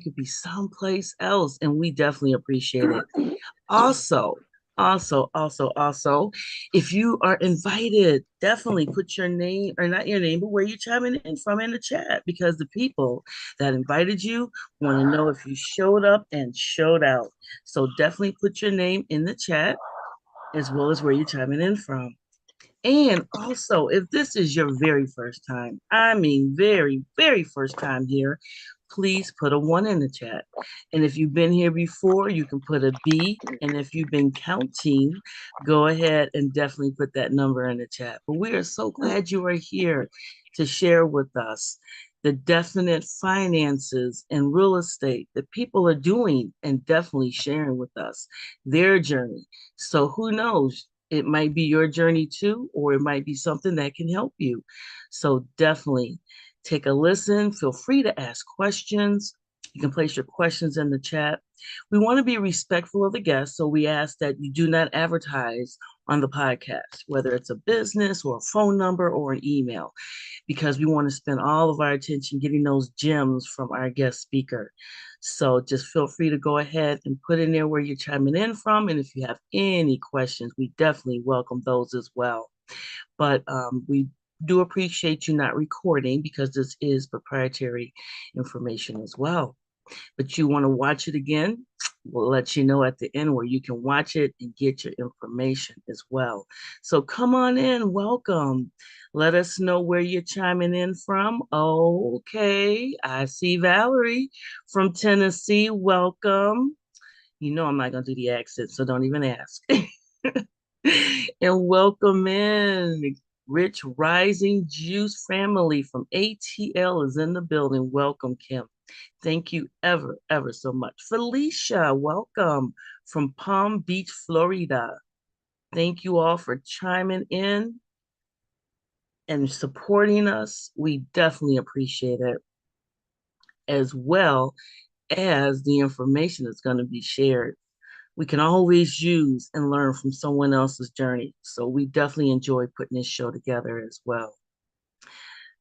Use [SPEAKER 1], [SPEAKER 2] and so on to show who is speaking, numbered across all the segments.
[SPEAKER 1] could be someplace else, and we definitely appreciate it. Also, also, if you are invited, definitely put your name, or not your name, but where you're chiming in from in the chat, because the people that invited you want to know if you showed up and showed out. So definitely put your name in the chat as well as where you're chiming in from. And also, if this is your very first time, I mean, very, very first time here, please put a one in the chat. And if you've been here before, you can put a B. And if you've been counting, go ahead and definitely put that number in the chat. But we are so glad you are here to share with us the definite finances and real estate that people are doing and definitely sharing with us their journey. So who knows? It might be your journey too, or it might be something that can help you. So definitely take a listen. Feel free to ask questions. You can place your questions in the chat. We want to be respectful of the guests, so we ask that you do not advertise on the podcast, whether it's a business or a phone number or an email, because we want to spend all of our attention getting those gems from our guest speaker. So just feel free to go ahead and put in there where you're chiming in from. And if you have any questions, we definitely welcome those as well. But we do appreciate you not recording, because this is proprietary information as well. But you want to watch it again, we'll let you know at the end where you can watch it and get your information as well. So come on in, welcome. Let us know where you're chiming in from. Okay, I see Valerie from Tennessee. Welcome. You know I'm not going to do the accent, so don't even ask. And welcome in. Rich Rising Juice family from ATL is in the building. Welcome, Kim. Thank you ever so much. Felicia, welcome from Palm Beach, Florida. Thank you all for chiming in and supporting us. We definitely appreciate it, as well as the information that's going to be shared. We can always use and learn from someone else's journey. So we definitely enjoy putting this show together as well.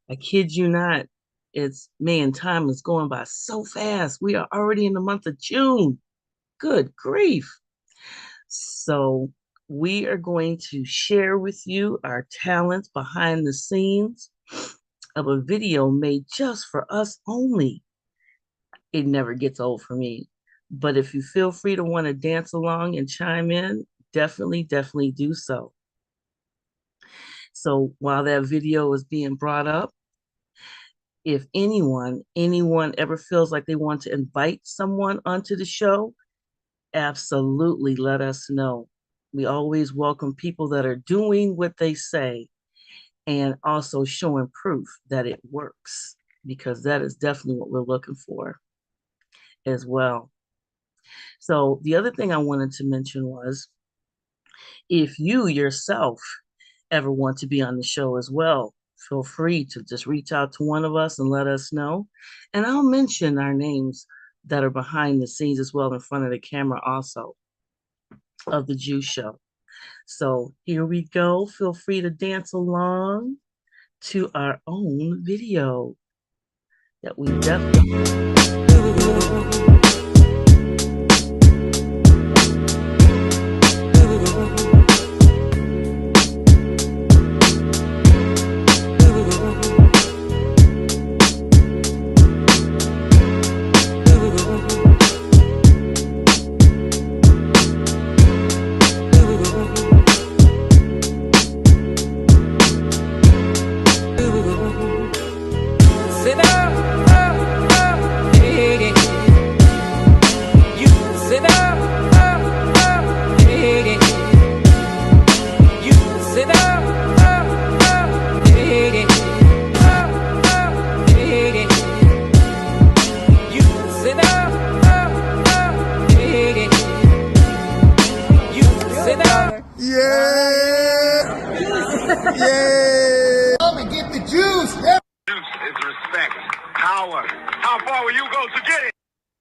[SPEAKER 1] I kid you not. It's, man, time is going by so fast. We are already in the month of June. Good grief. So we are going to share with you our talents behind the scenes of a video made just for us only. It never gets old for me. But if you feel free to want to dance along and chime in, definitely do so. So while that video is being brought up, if anyone ever feels like they want to invite someone onto the show, absolutely let us know. We always welcome people that are doing what they say and also showing proof that it works, because that is definitely what we're looking for as well. So the other thing I wanted to mention was, if you yourself ever want to be on the show as well, feel free to just reach out to one of us and let us know. And I'll mention our names that are behind the scenes as well, in front of the camera also, of the Juice Show. So here we go. Feel free to dance along to our own video that we definitely.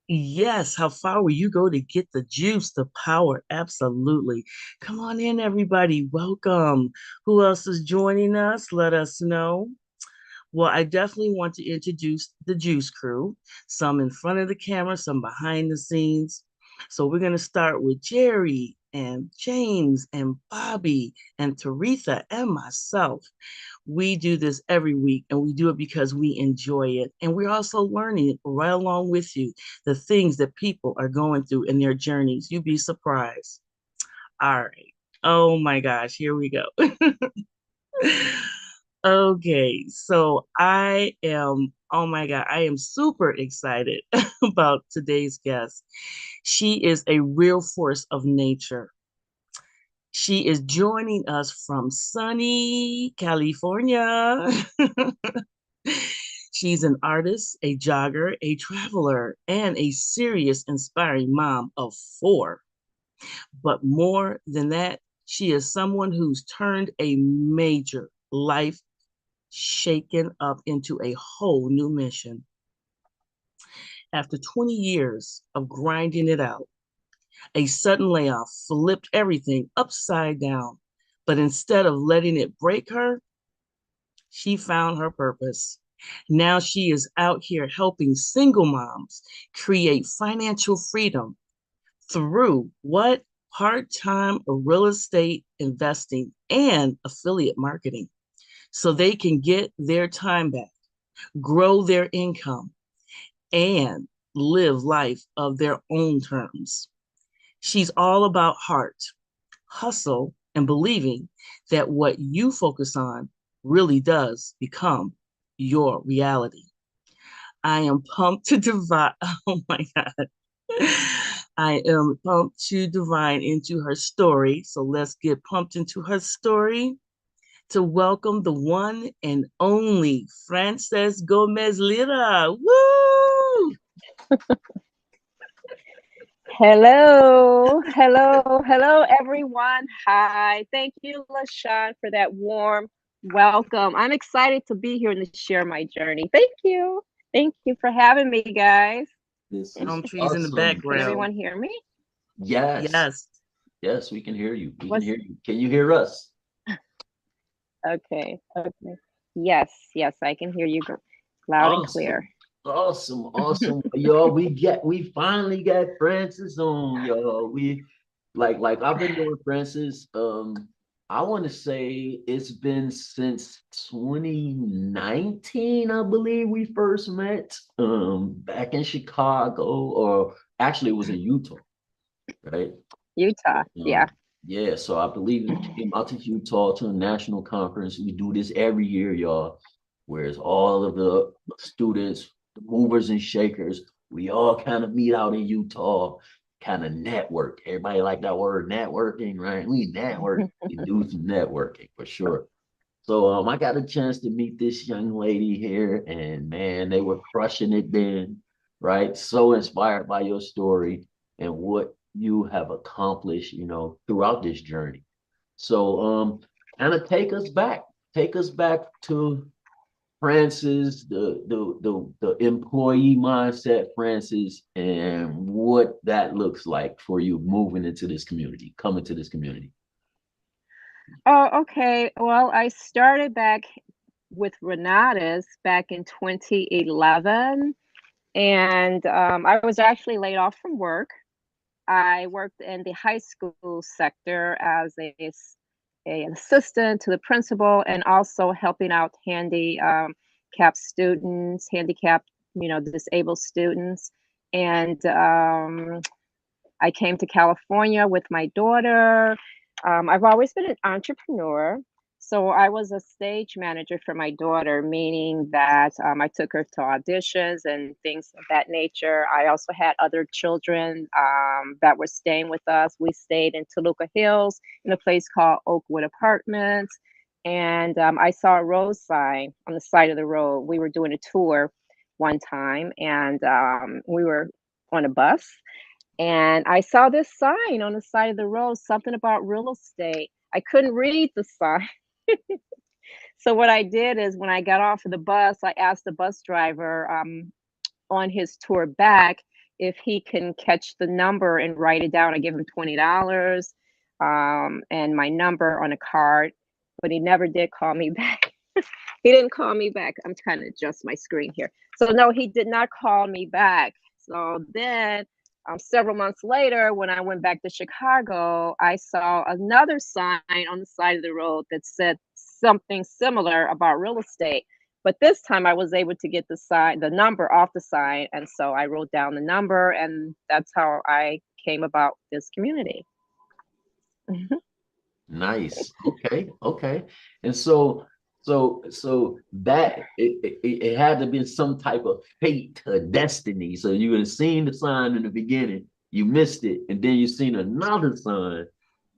[SPEAKER 1] Yes, how far will you go to get the juice, the power? Absolutely. Come on in, everybody. Welcome. Who else is joining us? Let us know. Well, I definitely want to introduce the Juice Crew, some in front of the camera, some behind the scenes. So we're going to start with Jerry and James and Bobby and Teresa and myself. We do this every week and we do it because we enjoy it. And we're also learning right along with you the things that people are going through in their journeys. You'd be surprised. All right. Oh my gosh, here we go. Okay, so oh my God, I am super excited about today's guest. She is a real force of nature. She is joining us from sunny California. She's an artist, a jogger, a traveler, and a serious, inspiring mom of four. But more than that, she is someone who's turned a major life shaken up into a whole new mission. After 20 years of grinding it out, a sudden layoff flipped everything upside down. But instead of letting it break her, she found her purpose. Now she is out here helping single moms create financial freedom through what? Part-time real estate investing and affiliate marketing so they can get their time back, grow their income, and live life of their own terms. She's all about heart, hustle, and believing that what you focus on really does become your reality. I am pumped to divide. Oh my God. I am pumped to divine into her story. So let's get pumped into her story to welcome the one and only Frances Gomez Lira. Woo!
[SPEAKER 2] Hello, everyone. Hi. Thank you, LaShawn, for that warm welcome. I'm excited to be here and to share my journey. Thank you. Thank you for having me, guys.
[SPEAKER 3] This
[SPEAKER 1] Palm
[SPEAKER 3] is
[SPEAKER 1] trees in the
[SPEAKER 3] awesome.
[SPEAKER 2] Can
[SPEAKER 1] background.
[SPEAKER 2] everyone hear me?
[SPEAKER 3] Yes,
[SPEAKER 1] Yes.
[SPEAKER 3] yes, we can hear you. We can
[SPEAKER 2] Was
[SPEAKER 3] hear you. Can you hear us?
[SPEAKER 2] okay. Okay. Yes, I can hear you loud and clear.
[SPEAKER 3] Awesome. Awesome. Y'all, we finally got Francis on, y'all. We I've been doing Francis. I want to say it's been since 2019, I believe we first met. Back in Chicago, or actually it was in Utah, right?
[SPEAKER 2] Utah. Yeah.
[SPEAKER 3] Yeah, so I believe we came out to Utah to a national conference. We do this every year, y'all. Whereas all of the students, the movers and shakers, we all kind of meet out in Utah, kind of network. Everybody like that word networking, right? We network, we do some networking for sure. So I got a chance to meet this young lady here, and man, they were crushing it then, right? So inspired by your story and what you have accomplished, throughout this journey. So kind of take us back to Francis, the employee mindset, Francis, and what that looks like for you moving into this community, coming to this community.
[SPEAKER 2] Oh, okay. Well, I started back with Renatus back in 2011. And I was actually laid off from work. I worked in the high school sector as an assistant to the principal and also helping out capped students, handicapped, disabled students. And I came to California with my daughter. I've always been an entrepreneur. So I was a stage manager for my daughter, meaning that I took her to auditions and things of that nature. I also had other children that were staying with us. We stayed in Toluca Hills in a place called Oakwood Apartments. And I saw a road sign on the side of the road. We were doing a tour one time and we were on a bus and I saw this sign on the side of the road, something about real estate. I couldn't read the sign. So what I did is when I got off of the bus, I asked the bus driver on his tour back if he can catch the number and write it down. I give him $20 and my number on a card, but he never did call me back. He didn't call me back. I'm trying to adjust my screen here. So no, he did not call me back. So then several months later, when I went back to Chicago, I saw another sign on the side of the road that said something similar about real estate. But this time I was able to get the number off the sign. And so I wrote down the number, and that's how I came about this community.
[SPEAKER 3] Nice. Okay. Okay. And so that it had to be some type of fate or destiny. So you would have seen the sign in the beginning, you missed it, and then you seen another sign,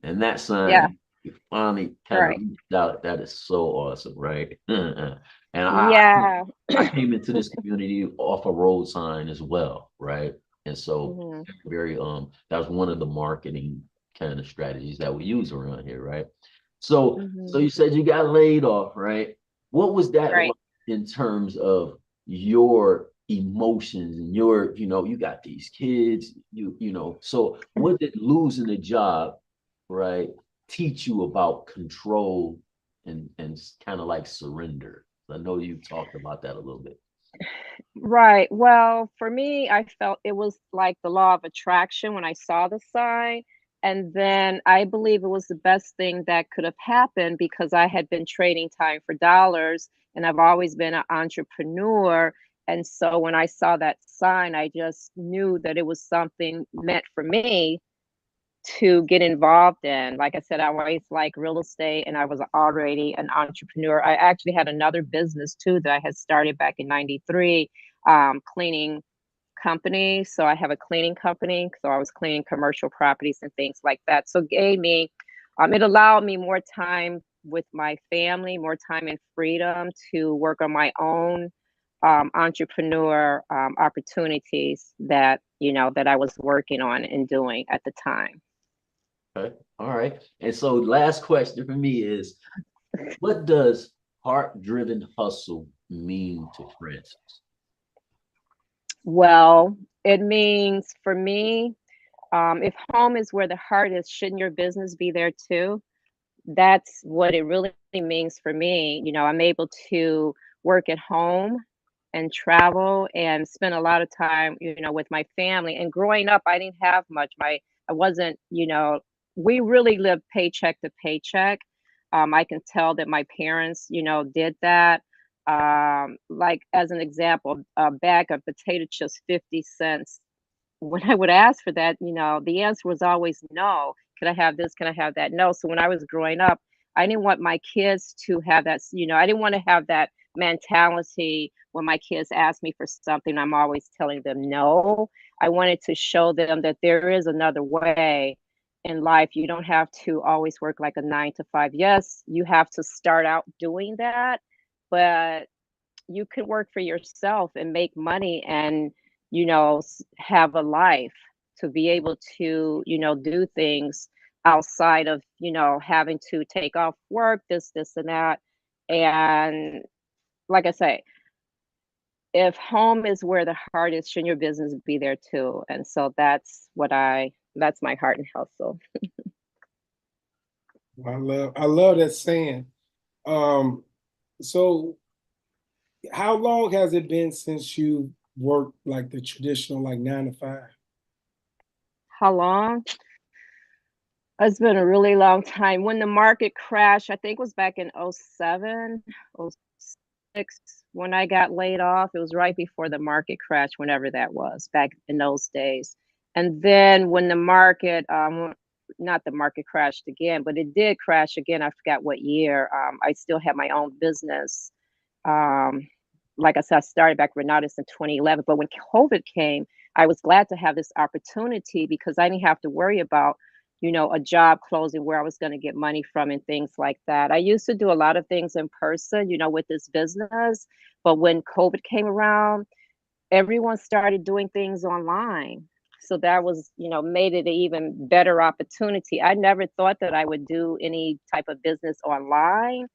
[SPEAKER 3] and that
[SPEAKER 2] Yeah,
[SPEAKER 3] sign you finally kind of
[SPEAKER 2] right.
[SPEAKER 3] reached out. That is so awesome, right? And
[SPEAKER 2] Yeah.
[SPEAKER 3] I came into this community off a road sign as well, right? And so
[SPEAKER 2] Hmm.
[SPEAKER 3] very that was one of the marketing kind of strategies that we use around here, right? So
[SPEAKER 2] Hmm.
[SPEAKER 3] you said you got laid off, right? What was that
[SPEAKER 2] Right.
[SPEAKER 3] like in terms of your emotions and your, you got these kids, so what did losing a job, right, teach you about control and kind of like surrender? I know you talked about that a little bit.
[SPEAKER 2] Right. Well, for me, I felt it was like the law of attraction when I saw the sign. And then I believe it was the best thing that could have happened because I had been trading time for dollars and I've always been an entrepreneur. And so when I saw that sign, I just knew that it was something meant for me to get involved in. Like I said, I always like real estate and I was already an entrepreneur. I actually had another business too that I had started back in 93, cleaning company. So I have a cleaning company. So I was cleaning commercial properties and things like that. So it gave me, it allowed me more time with my family, more time and freedom to work on my own entrepreneur opportunities that, that I was working on and doing at the time.
[SPEAKER 3] Okay. All right. And so last question for me is, what does heart-driven hustle mean to Francis?
[SPEAKER 2] Well, it means for me, if home is where the heart is, shouldn't your business be there too? That's what it really means for me. I'm able to work at home and travel and spend a lot of time, with my family. And growing up, I didn't have much. I wasn't, we really lived paycheck to paycheck. I can tell that my parents, did that. Like as an example, a bag of potato chips, 50 cents. When I would ask for that, the answer was always no. Can I have this? Can I have that? No. So when I was growing up, I didn't want my kids to have that, I didn't want to have that mentality when my kids ask me for something, I'm always telling them no. I wanted to show them that there is another way in life. You don't have to always work like a 9 to 5. Yes, you have to start out doing that, but you could work for yourself and make money and have a life to be able to do things outside of having to take off work, this and that. And like I say, if home is where the heart is, shouldn't your business be there too? And so that's my heart and hustle.
[SPEAKER 4] I love that saying. Um, so how long has it been since you worked like the traditional like 9 to 5?
[SPEAKER 2] How long? It's been a really long time. When the market crashed, I think it was back in '07, '06, when I got laid off. It was right before the market crash, whenever that was, back in those days. And then when the market, not the market crashed again, but it did crash again. I forgot what year. I still had my own business. Um, like I said, I started back with Renatus in 2011. But when COVID came, I was glad to have this opportunity because I didn't have to worry about, a job closing where I was going to get money from and things like that. I used to do a lot of things in person, with this business. But when COVID came around, everyone started doing things online. So that was, made it an even better opportunity. I never thought that I would do any type of business online.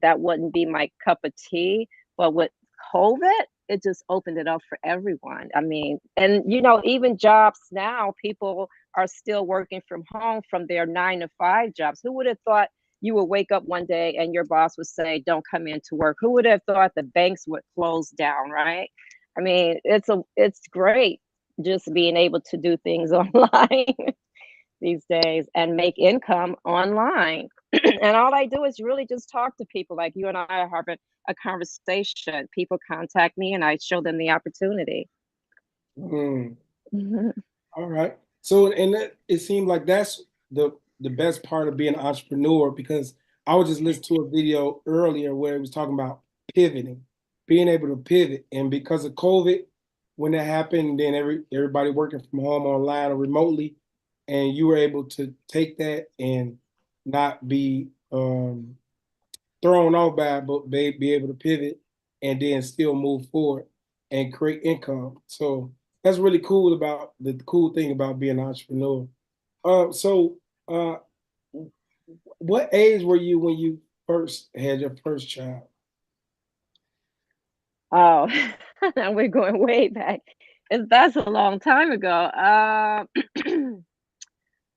[SPEAKER 2] That wouldn't be my cup of tea. But with COVID, it just opened it up for everyone. I mean, and even jobs now, people are still working from home from their 9 to 5 jobs. Who would have thought you would wake up one day and your boss would say, don't come into work. Who would have thought the banks would close down, right? I mean, it's great just being able to do things online these days and make income online. And all I do is really just talk to people like you and I are having a conversation. People contact me and I show them the opportunity.
[SPEAKER 4] Mm,
[SPEAKER 2] Mhm.
[SPEAKER 4] all right. So, and that, it seemed like that's the best part of being an entrepreneur, because I was just listening to a video earlier where it was talking about pivoting, being able to pivot, and because of COVID, when that happened, then everybody working from home online or remotely, and you were able to take that and not be thrown off by it, but be able to pivot and then still move forward and create income. So that's really cool about the cool thing about being an entrepreneur. So uh, what age were you when you first had your first child?
[SPEAKER 2] Oh, now we're going way back. That's a long time ago. I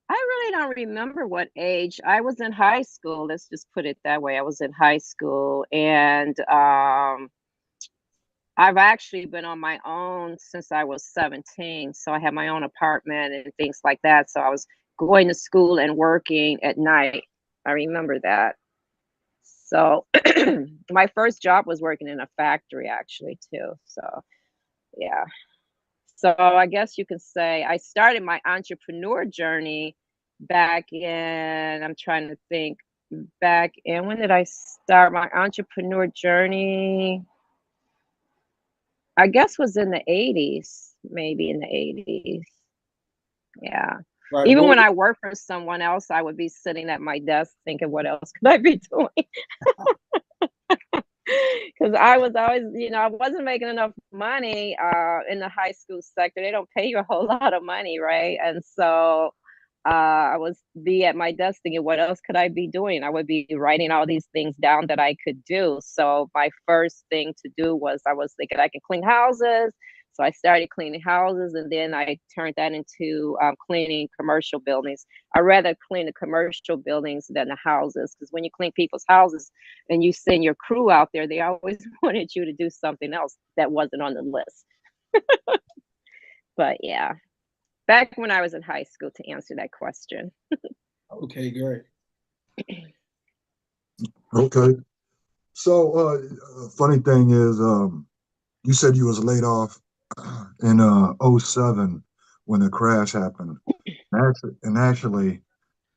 [SPEAKER 2] really don't remember what age. I was in high school. Let's just put it that way. I was in high school, and I've actually been on my own since I was 17. So I had my own apartment and things like that. So I was going to school and working at night. I remember that. So my first job was working in a factory actually too. So yeah. So I guess you can say I started my entrepreneur journey back in, I'm trying to think, back in, when did I start my entrepreneur journey? I guess was in the 80s, maybe in the 80s. Yeah.
[SPEAKER 4] Right.
[SPEAKER 2] Even
[SPEAKER 4] What,
[SPEAKER 2] when I worked for someone else, I would be sitting at my desk thinking, what else could I be doing? Because I was always, I wasn't making enough money in the high school sector. They don't pay you a whole lot of money, right? And so I was be at my desk thinking, what else could I be doing? I would be writing all these things down that I could do. So my first thing to do was I was thinking I can clean houses. So I started cleaning houses, and then I turned that into cleaning commercial buildings. I rather clean the commercial buildings than the houses, because when you clean people's houses and you send your crew out there, they always wanted you to do something else that wasn't on the list. But yeah, back when I was in high school, to answer that question.
[SPEAKER 4] okay, great.
[SPEAKER 5] Okay. So, funny thing is, you said you was laid off in '07 when the crash happened. And actually,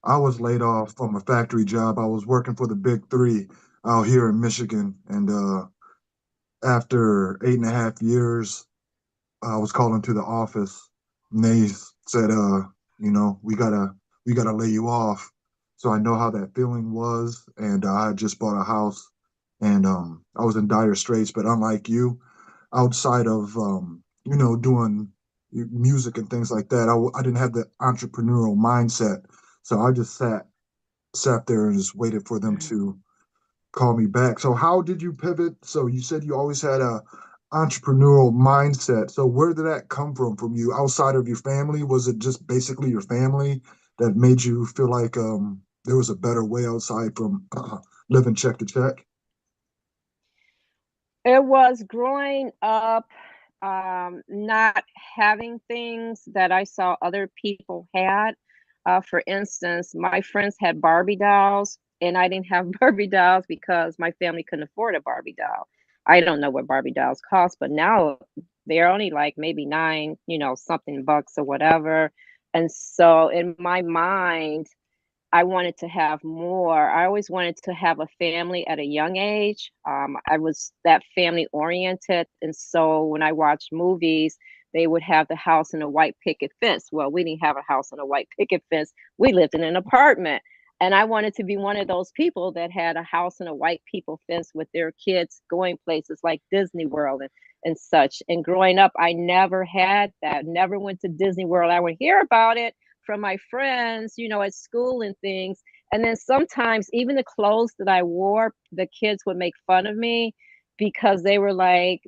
[SPEAKER 5] I was laid off from a factory job. I was working for the Big Three out here in Michigan, and after 8.5 years, I was called into the office, and they said, we gotta lay you off. So I know how that feeling was, and I had just bought a house, and I was in dire straits. But unlike you, outside of doing music and things like that, I didn't have the entrepreneurial mindset. So I just sat there and just waited for them to call me back. So how did you pivot? So you said you always had a entrepreneurial mindset. So where did that come from you outside of your family? Was it just basically your family that made you feel like there was a better way outside from living check to check?
[SPEAKER 2] It was growing up, not having things that I saw other people had. For instance, my friends had Barbie dolls, and I didn't have Barbie dolls because my family couldn't afford a Barbie doll. I don't know what Barbie dolls cost, but now they're only like maybe nine, something bucks or whatever. And so in my mind, I wanted to have more. I always wanted to have a family at a young age. I was that family oriented. And so when I watched movies, they would have the house and a white picket fence. Well, we didn't have a house and a white picket fence. We lived in an apartment. And I wanted to be one of those people that had a house and a white picket fence with their kids going places like Disney World and such. And growing up, I never had that, never went to Disney World. I would hear about it from my friends, at school and things. And then sometimes even the clothes that I wore, the kids would make fun of me because they were like,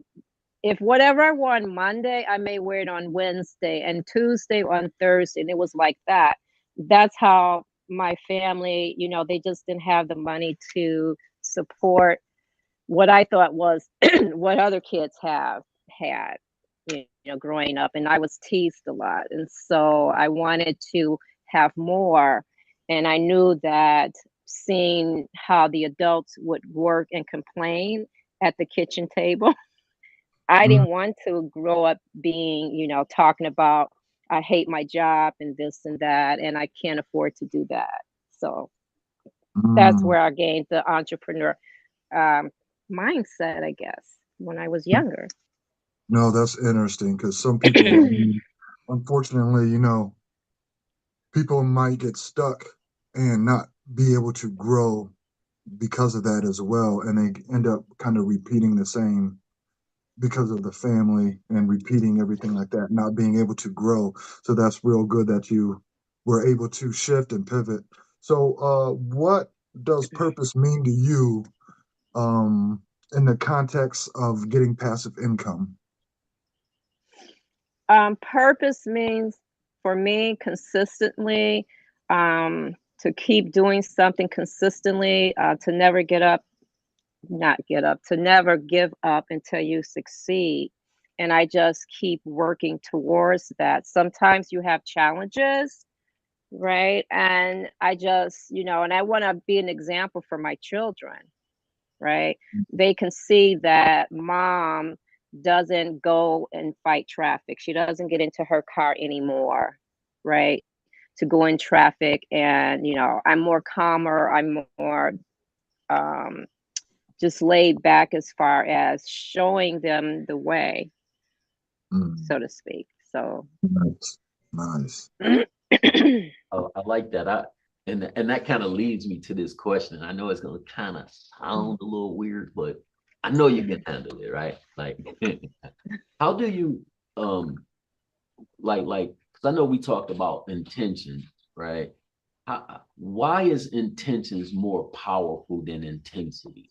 [SPEAKER 2] if whatever I wore on Monday, I may wear it on Wednesday and Tuesday on Thursday. And it was like that. That's how my family, they just didn't have the money to support what I thought was what other kids have had, growing up. And I was teased a lot. And so I wanted to have more. And I knew that seeing how the adults would work and complain at the kitchen table, I
[SPEAKER 5] Mhm.
[SPEAKER 2] didn't want to grow up being, talking about, I hate my job and this and that, and I can't afford to do that. So that's
[SPEAKER 5] Mm.
[SPEAKER 2] where I gained the entrepreneur um, mindset, I guess, when I was younger.
[SPEAKER 5] No, that's interesting because some people, I mean, unfortunately, people might get stuck and not be able to grow because of that as well. And they end up kind of repeating the same because of the family and repeating everything like that, not being able to grow. So that's real good that you were able to shift and pivot. So, what does purpose mean to you in the context of getting passive income?
[SPEAKER 2] Purpose means for me consistently, to keep doing something consistently, to never get up, not get up, to never give up until you succeed. And I just keep working towards that. Sometimes you have challenges, right? And I just, and I want to be an example for my children, right? They can see that mom doesn't go and fight traffic. She doesn't get into her car anymore, right? To go in traffic. And, I'm more calmer, I'm more um, just laid back as far as showing them the way,
[SPEAKER 5] Mm,
[SPEAKER 2] so to speak. So,
[SPEAKER 5] nice, nice.
[SPEAKER 3] I like that. And that kind of leads me to this question. I know it's gonna kind of sound a little weird, but I know you can handle it, right? Like, how do you like because I know we talked about intention, right? Why is intentions more powerful than intensity?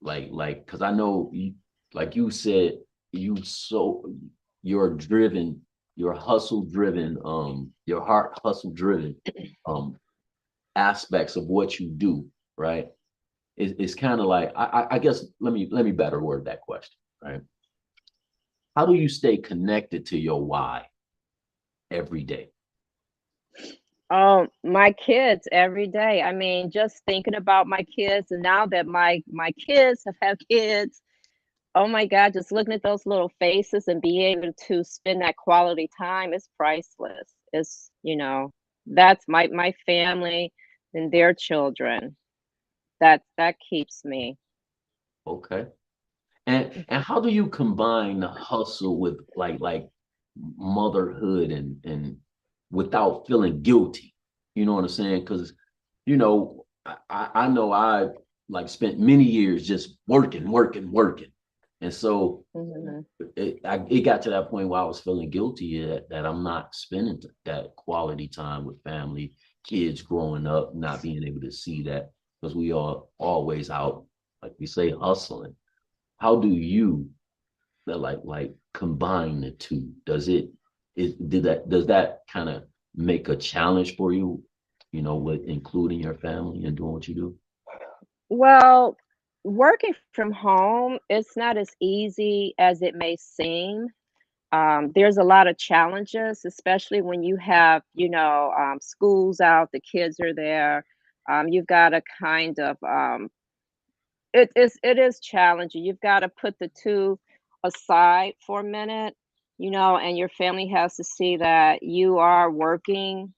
[SPEAKER 3] Like because I know you, like you said, you're driven, you're hustle driven, your heart hustle driven, um, aspects of what you do, right? It's kind of like I guess let me better word that question, right? How do you stay connected to your why every day?
[SPEAKER 2] my kids every day. I mean, just thinking about my kids, and now that my kids have had kids, oh my God, just looking at those little faces and being able to spend that quality time is priceless. It's, that's my family and their children. That keeps me.
[SPEAKER 3] Okay. And how do you combine the hustle with like motherhood and without feeling guilty? You know what I'm saying? Because I know I like spent many years just working, working, working, and so
[SPEAKER 2] Mhm.
[SPEAKER 3] it got to that point where I was feeling guilty that I'm not spending that quality time with family, kids growing up, not being able to see that because we are always out, like we say, hustling. How do you like combine the two? Does that kind of make a challenge for you, with including your family and doing what you do?
[SPEAKER 2] Well, working from home, it's not as easy as it may seem. There's a lot of challenges, especially when you have, schools out, the kids are there. You've got to kind of, it is challenging. You've got to put the two aside for a minute, and your family has to see that you are working,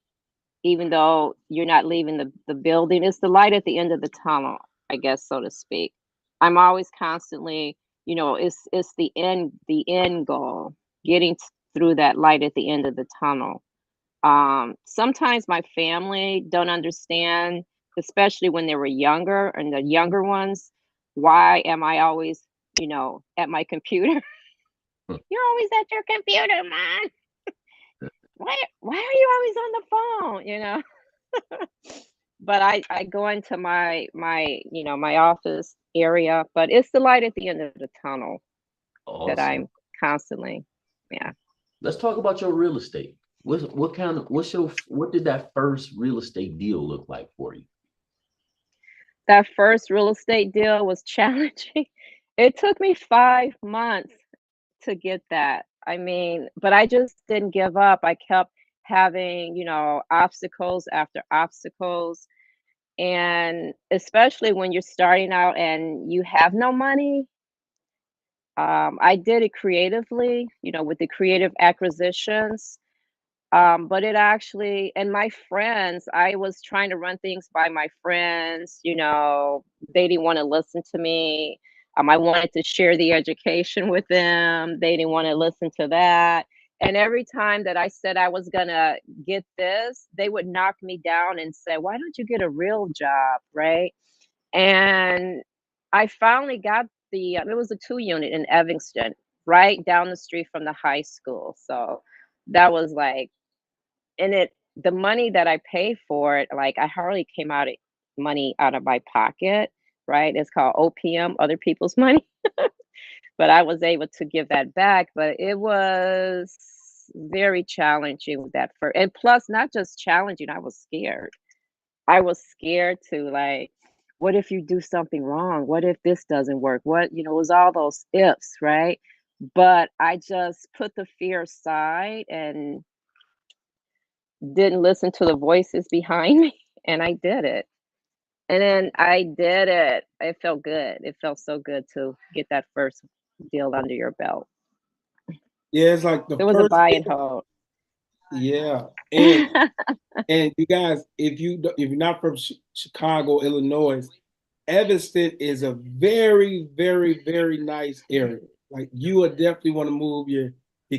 [SPEAKER 2] even though you're not leaving the building. It's the light at the end of the tunnel, I guess, so to speak. I'm always constantly, it's the end goal, getting through that light at the end of the tunnel. Sometimes my family don't understand, especially when they were younger and the younger ones, why am I always, at my computer? You're always at your computer, man. Why are you always on the phone? But I go into my office area, but it's the light at the end of the tunnel that
[SPEAKER 3] Awesome.
[SPEAKER 2] I'm constantly, yeah.
[SPEAKER 3] Let's talk about your real estate. what did that first real estate deal look like for you?
[SPEAKER 2] That first real estate deal was challenging. It took me 5 months to get that. I mean, but I just didn't give up. I kept having, obstacles after obstacles. And especially when you're starting out and you have no money, I did it creatively, with the creative acquisitions. But it actually, and my friends, I was trying to run things by my friends, they didn't want to listen to me. I wanted to share the education with them. They didn't want to listen to that. And every time that I said I was gonna get this, they would knock me down and say, "Why don't you get a real job?" Right? And I finally got it was a 2 unit in Evanston, right down the street from the high school. So that was like, and the money that I paid for it, like I hardly came out money out of my pocket, right? It's called OPM, other people's money. But I was able to give that back. But it was very challenging with that for, and plus not just challenging, I was scared. I was scared to like, what if you do something wrong? What if this doesn't work? What, it was all those ifs, right? But I just put the fear aside and didn't listen to the voices behind me, and I did it. And then I did it. It felt good. It felt so good to get that first deal under your belt.
[SPEAKER 4] Yeah, it's like the
[SPEAKER 2] It was a
[SPEAKER 4] first
[SPEAKER 2] buy and
[SPEAKER 4] deal.
[SPEAKER 2] hold.
[SPEAKER 4] Yeah, and you guys, if you're not from Chicago, Illinois, Evanston is a very, very, very nice area. Like you would definitely want to move your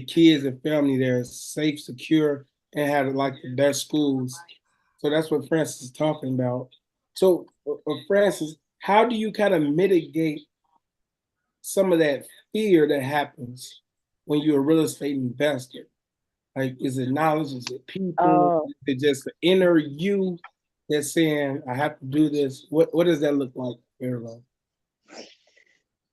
[SPEAKER 4] kids and family there. It's safe, secure, and have like the best schools. So that's what Francis is talking about. So, Francis, how do you kind of mitigate some of that fear that happens when you're a real estate investor? Like, is it knowledge? Is it people?
[SPEAKER 2] Oh,
[SPEAKER 4] Is it just the inner you that's saying, I have to do this? What does that look like, Fairlove?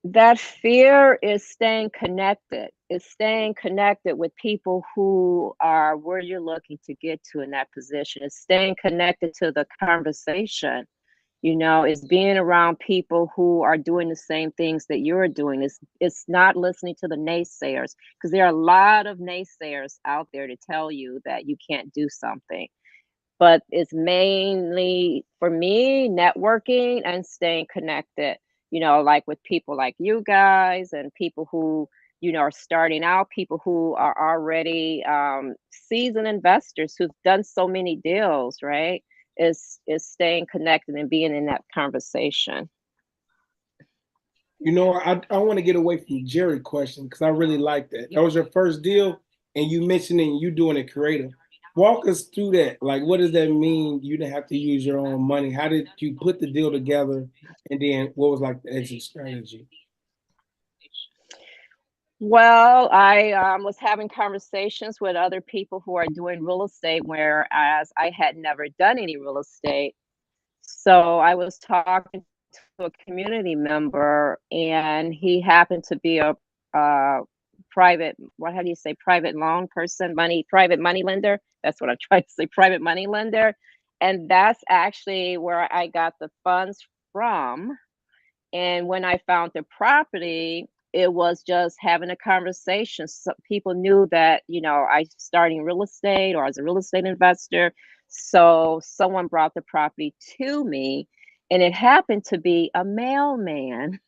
[SPEAKER 2] that fear is staying connected. It's staying connected with people who are where you're looking to get to in that position. It's staying connected to the conversation. It's being around people who are doing the same things that you're doing. It's not listening to the naysayers, because there are a lot of naysayers out there to tell you that you can't do something. But it's mainly for me networking and staying connected, like with people like you guys and people who, are starting out, people who are already seasoned investors who've done so many deals, right? Is staying connected and being in that conversation.
[SPEAKER 4] I want to get away from Jerry question because I really like that. That was your first deal, and you mentioning you doing it creative. Walk us through that. Like, what does that mean? You didn't have to use your own money. How did you put the deal together? And then what was like the exit strategy?
[SPEAKER 2] Well, I was having conversations with other people who are doing real estate, whereas I had never done any real estate. So I was talking to a community member, and he happened to be a private, how do you say, private loan person, private money lender. That's what I'm trying to say, private money lender. And that's actually where I got the funds from. And when I found the property, it was just having a conversation. So people knew that, I starting real estate or as a real estate investor. So someone brought the property to me, and it happened to be a mailman.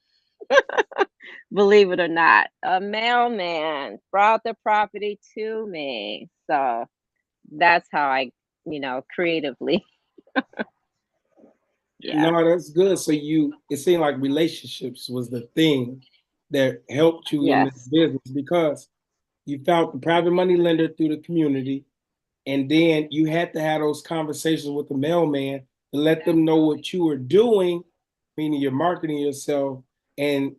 [SPEAKER 2] Believe it or not, a mailman brought the property to me. So that's how I, creatively. Yeah.
[SPEAKER 4] No, that's good. So it seemed like relationships was the thing that helped you in this
[SPEAKER 2] Yes.
[SPEAKER 4] business because you found the private money lender through the community, and then you had to have those conversations with the mailman to let them know what you were doing, meaning you're marketing yourself, and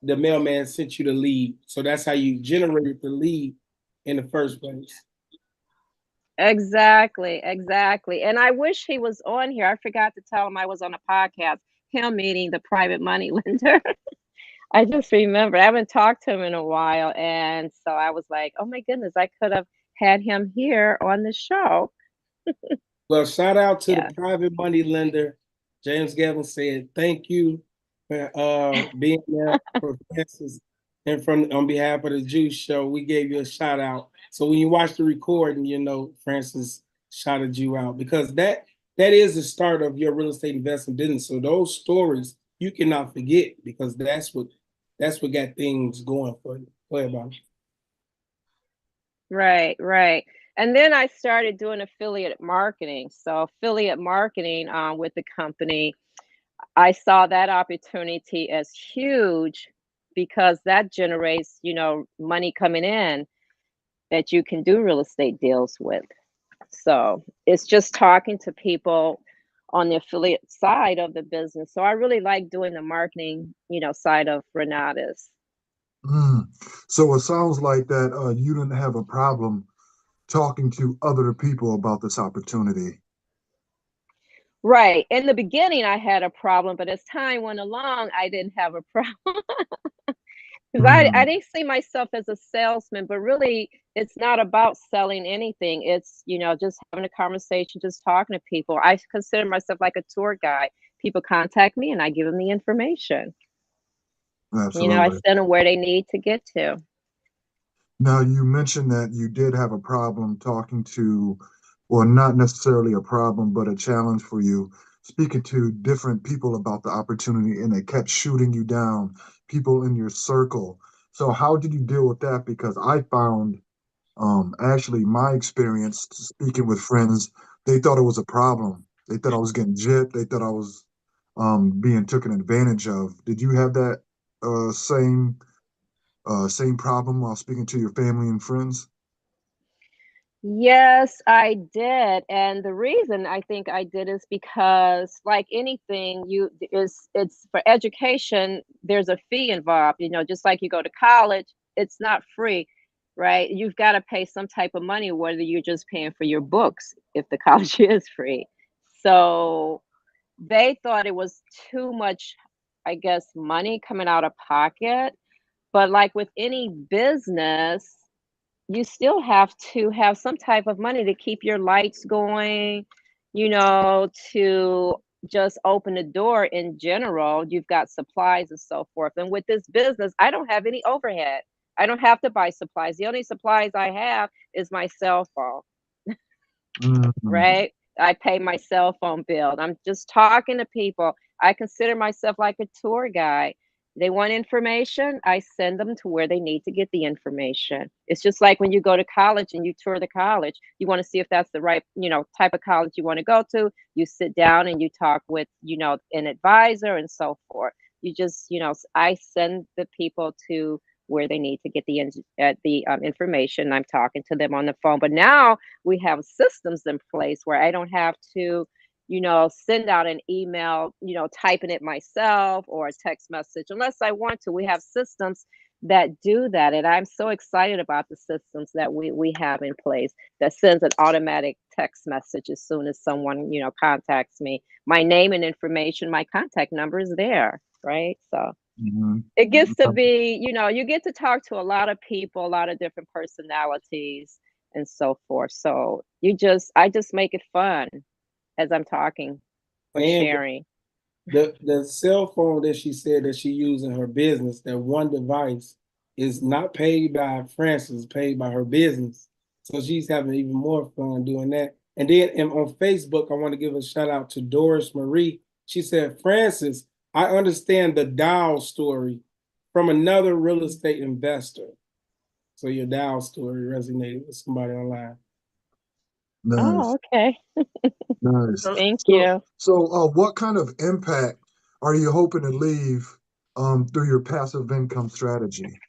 [SPEAKER 4] the mailman sent you the lead. So that's how you generated the lead in the first place.
[SPEAKER 2] Exactly, exactly. And I wish he was on here. I forgot to tell him I was on a podcast, him meeting the private money lender. I just remember I haven't talked to him in a while. And so I was like, oh my goodness, I could have had him here on the show.
[SPEAKER 4] Well, shout out to the
[SPEAKER 2] Yeah.
[SPEAKER 4] private money lender. James Gavin said, thank you for being there for Francis. And from on behalf of the Juice Show, we gave you a shout out. So when you watch the recording, you know Francis shouted you out because that is the start of your real estate investment business. So those stories you cannot forget because that's what got things going for you. Go ahead, Bob.
[SPEAKER 2] Right, right. And then I started doing affiliate marketing. So affiliate marketing with the company, I saw that opportunity as huge because that generates, money coming in that you can do real estate deals with. So it's just talking to people on the affiliate side of the business. So I really like doing the marketing, side of Renata's.
[SPEAKER 5] Mm. So it sounds like that you didn't have a problem talking to other people about this opportunity.
[SPEAKER 2] Right. In the beginning, I had a problem, but as time went along, I didn't have a problem. Because I
[SPEAKER 5] Mm.
[SPEAKER 2] didn't see myself as a salesman, but really, it's not about selling anything. It's, just having a conversation, just talking to people. I consider myself like a tour guide. People contact me and I give them the information. I
[SPEAKER 5] Absolutely.
[SPEAKER 2] send them where they need to get to.
[SPEAKER 5] Now, you mentioned that you did have a problem talking to, well, not necessarily a problem, but a challenge for you, speaking to different people about the opportunity, and they kept shooting you down, people in your circle. So, how did you deal with that? Because I found, actually, my experience speaking with friends, they thought it was a problem. They thought I was getting gypped. They thought I was being taken advantage of. Did you have that same problem while speaking to your family and friends?
[SPEAKER 2] Yes, I did. And the reason I think I did is because like anything it's for education, there's a fee involved, just like you go to college, it's not free, right? You've got to pay some type of money, whether you're just paying for your books, if the college is free. So they thought it was too much, I guess, money coming out of pocket. But like with any business, you still have to have some type of money to keep your lights going, to just open the door in general. You've got supplies and so forth. And with this business, I don't have any overhead. I don't have to buy supplies. The only supplies I have is my cell phone,
[SPEAKER 5] Mhm.
[SPEAKER 2] right? I pay my cell phone bill. I'm just talking to people. I consider myself like a tour guide. They want information, I send them to where they need to get the information. It's just like when you go to college and you tour the college, you want to see if that's the right, type of college you want to go to. You sit down and you talk with, an advisor and so forth. You just, I send the people to where they need to get the information. I'm talking to them on the phone. But now we have systems in place where I don't have to, send out an email, typing it myself or a text message unless I want to. We have systems that do that. And I'm so excited about the systems that we have in place that sends an automatic text message as soon as someone, contacts me. My name and information, my contact number is there, right? So
[SPEAKER 5] Mhm.
[SPEAKER 2] it gets to be, you get to talk to a lot of people, a lot of different personalities and so forth. So I just make it fun as I'm talking or
[SPEAKER 4] And
[SPEAKER 2] sharing.
[SPEAKER 4] the cell phone that she said that she used in her business, that one device, is not paid by Francis, paid by her business. So she's having even more fun doing that. And on Facebook, I want to give a shout out to Doris Marie. She said, Francis, I understand the Dow story from another real estate investor. So your Dow story resonated with somebody online.
[SPEAKER 5] Nice,
[SPEAKER 2] Oh, okay.
[SPEAKER 5] nice.
[SPEAKER 1] So,
[SPEAKER 2] Thank
[SPEAKER 5] So,
[SPEAKER 2] you.
[SPEAKER 5] what kind of impact are you hoping to leave through your passive income strategy?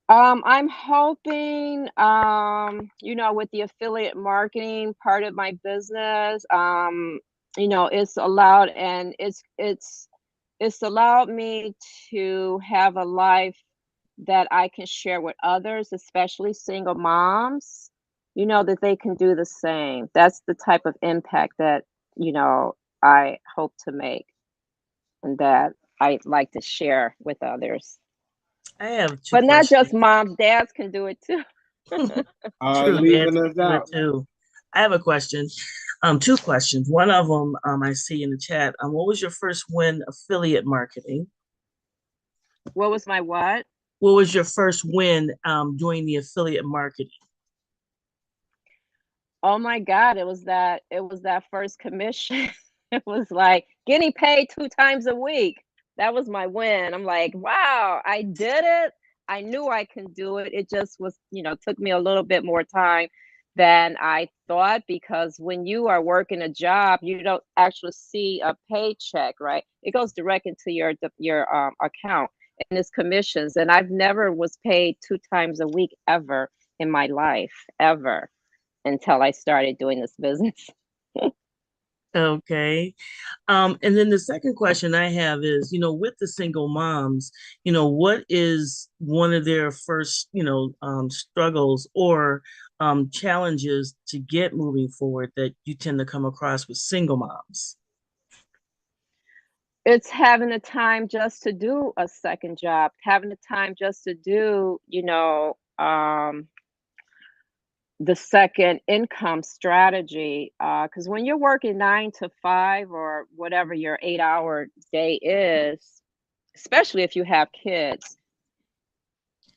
[SPEAKER 2] I'm hoping, with the affiliate marketing part of my business, it's allowed and it's allowed me to have a life that I can share with others, especially single moms, that they can do the same. That's the type of impact that, I hope to make and that I'd like to share with others.
[SPEAKER 1] I have two
[SPEAKER 2] But not just
[SPEAKER 1] questions.
[SPEAKER 2] moms, dads can do it too.
[SPEAKER 1] True,
[SPEAKER 4] Leaving
[SPEAKER 1] Nancy
[SPEAKER 4] us
[SPEAKER 1] do it
[SPEAKER 4] out.
[SPEAKER 1] too. I have a question. Two questions. One of them, I see in the chat. What was your first win affiliate marketing?
[SPEAKER 2] What was my what?
[SPEAKER 1] What was your first win doing the affiliate marketing?
[SPEAKER 2] Oh my God, it was that first commission. It was like getting paid 2 times a week. That was my win. I'm like, wow, I did it. I knew I can do it. It just was, took me a little bit more time than I thought, because when you are working a job, you don't actually see a paycheck, right? It goes direct into your account, and it's commissions. And I've never was paid 2 times a week ever in my life, ever, until I started doing this business.
[SPEAKER 1] Okay. And then the second question I have is, with the single moms, what is one of their first, struggles or challenges to get moving forward that you tend to come across with single moms?
[SPEAKER 2] It's having the time just to do a second job, having the time just to do, the second income strategy. Because when you're working 9 to 5 or whatever your 8-hour day is, especially if you have kids,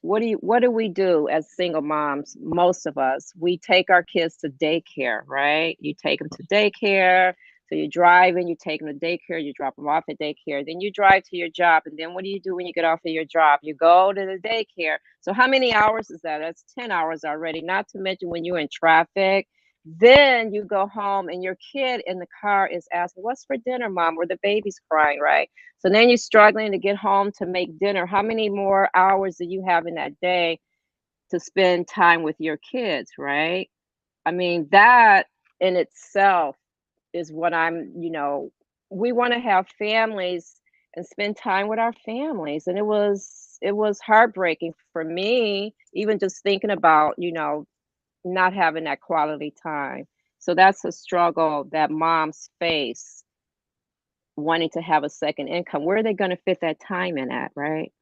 [SPEAKER 2] what do we do as single moms? Most of us, we take our kids to daycare, right? You take them to daycare. So you drive and you take them to daycare, you drop them off at daycare, then you drive to your job. And then what do you do when you get off of your job? You go to the daycare. So how many hours is that? That's 10 hours already, not to mention when you're in traffic. Then you go home and your kid in the car is asking, "What's for dinner, mom?" Or the baby's crying, right? So then you're struggling to get home to make dinner. How many more hours do you have in that day to spend time with your kids, right? I mean, that in itself is what we want to have families and spend time with our families. And it was heartbreaking for me, even just thinking about, not having that quality time. So that's a struggle that moms face, wanting to have a second income. Where are they going to fit that time in at, right?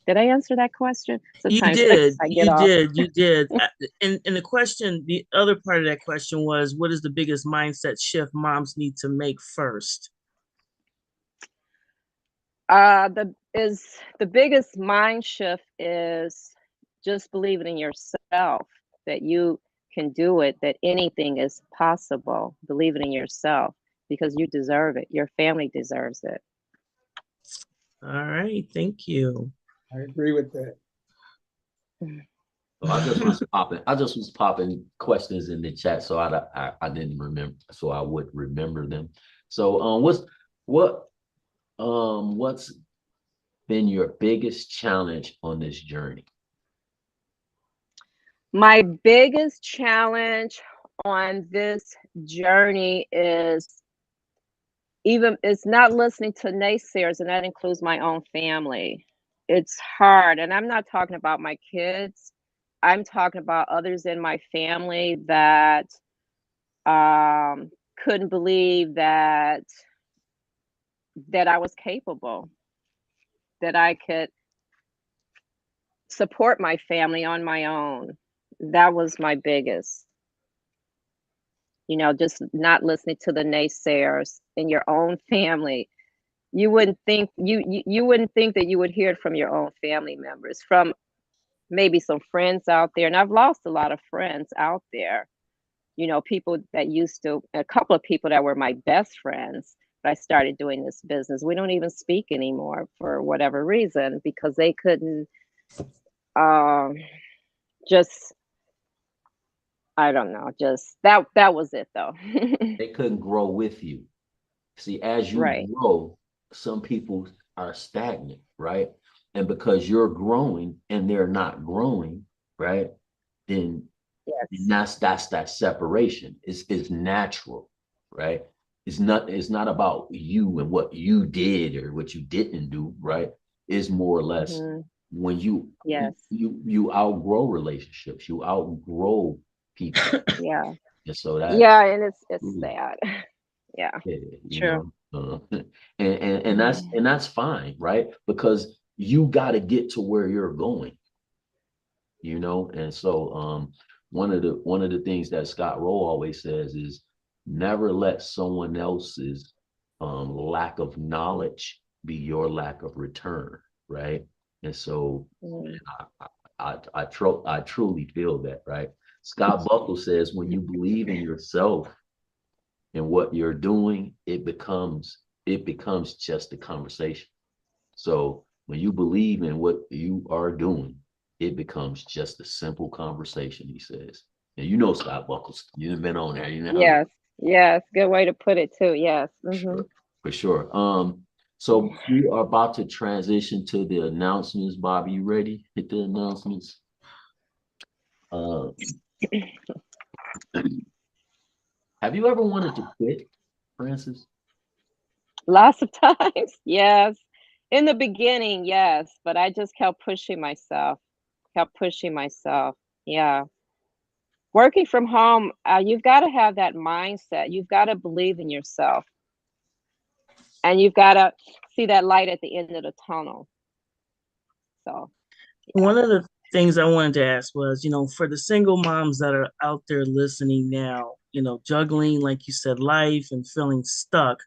[SPEAKER 2] Did I answer that question?
[SPEAKER 1] You
[SPEAKER 2] Sometimes
[SPEAKER 1] did,
[SPEAKER 2] I get
[SPEAKER 1] you
[SPEAKER 2] off.
[SPEAKER 1] did, you did. And the question, the other part of that question was, what is the biggest mindset shift moms need to make first?
[SPEAKER 2] The biggest mind shift is just believing in yourself, that you can do it, that anything is possible. Believe it in yourself, because you deserve it. Your family deserves it.
[SPEAKER 1] All right, thank you.
[SPEAKER 4] I agree with that.
[SPEAKER 3] So I just was popping questions in the chat, so I didn't remember, so I would remember them. So what's been your biggest challenge on this journey?
[SPEAKER 2] My biggest challenge on this journey is not listening to naysayers, and that includes my own family. It's hard, and I'm not talking about my kids. I'm talking about others in my family that couldn't believe that I was capable, that I could support my family on my own. That was my biggest. Just not listening to the naysayers in your own family. You wouldn't think that you would hear it from your own family members, from maybe some friends out there. And I've lost a lot of friends out there. People that a couple of people that were my best friends, but I started doing this business. We don't even speak anymore for whatever reason, because they couldn't um just, I don't know, just that was it though.
[SPEAKER 3] They couldn't grow with you. See, as you
[SPEAKER 2] Right.
[SPEAKER 3] grow, some people are stagnant, right? And because you're growing and they're not growing, right? Then
[SPEAKER 2] Yes.
[SPEAKER 3] that's that separation. It's natural, right? It's not about you and what you did or what you didn't do, right? It's more or less
[SPEAKER 2] Hmm.
[SPEAKER 3] when you
[SPEAKER 2] Yes.
[SPEAKER 3] you outgrow relationships, you outgrow people.
[SPEAKER 2] Yeah.
[SPEAKER 3] And so that
[SPEAKER 2] Yeah, and it's
[SPEAKER 3] ooh,
[SPEAKER 2] sad. Yeah.
[SPEAKER 3] yeah,
[SPEAKER 2] True.
[SPEAKER 3] and that's fine, right? Because you got to get to where you're going. you know. And so one of the things that Scott Rowe always says is never let someone else's lack of knowledge be your lack of return, right? And so
[SPEAKER 2] Mm.
[SPEAKER 3] I truly feel that, right? Scott Buckle says when you believe in yourself and what you're doing, it becomes just a conversation. So when you believe in what you are doing, it becomes just a simple conversation, he says. And you know Scott Buckles, you've been on there, you know how
[SPEAKER 2] Yes, yes, good way to put it too. Yes.
[SPEAKER 3] sure, for sure. So we are about to transition to the announcements. Bobby, you ready? Hit the announcements. Uh, have you ever wanted to quit, Francis?
[SPEAKER 2] Lots of times, yes. In the beginning, yes, but I just kept pushing myself, kept pushing myself. Yeah. Working from home, you've got to have that mindset. You've got to believe in yourself, and you've got to see that light at the end of the tunnel. So, yeah.
[SPEAKER 1] One of the things I wanted to ask was, for the single moms that are out there listening now, juggling, like you said, life and feeling stuck,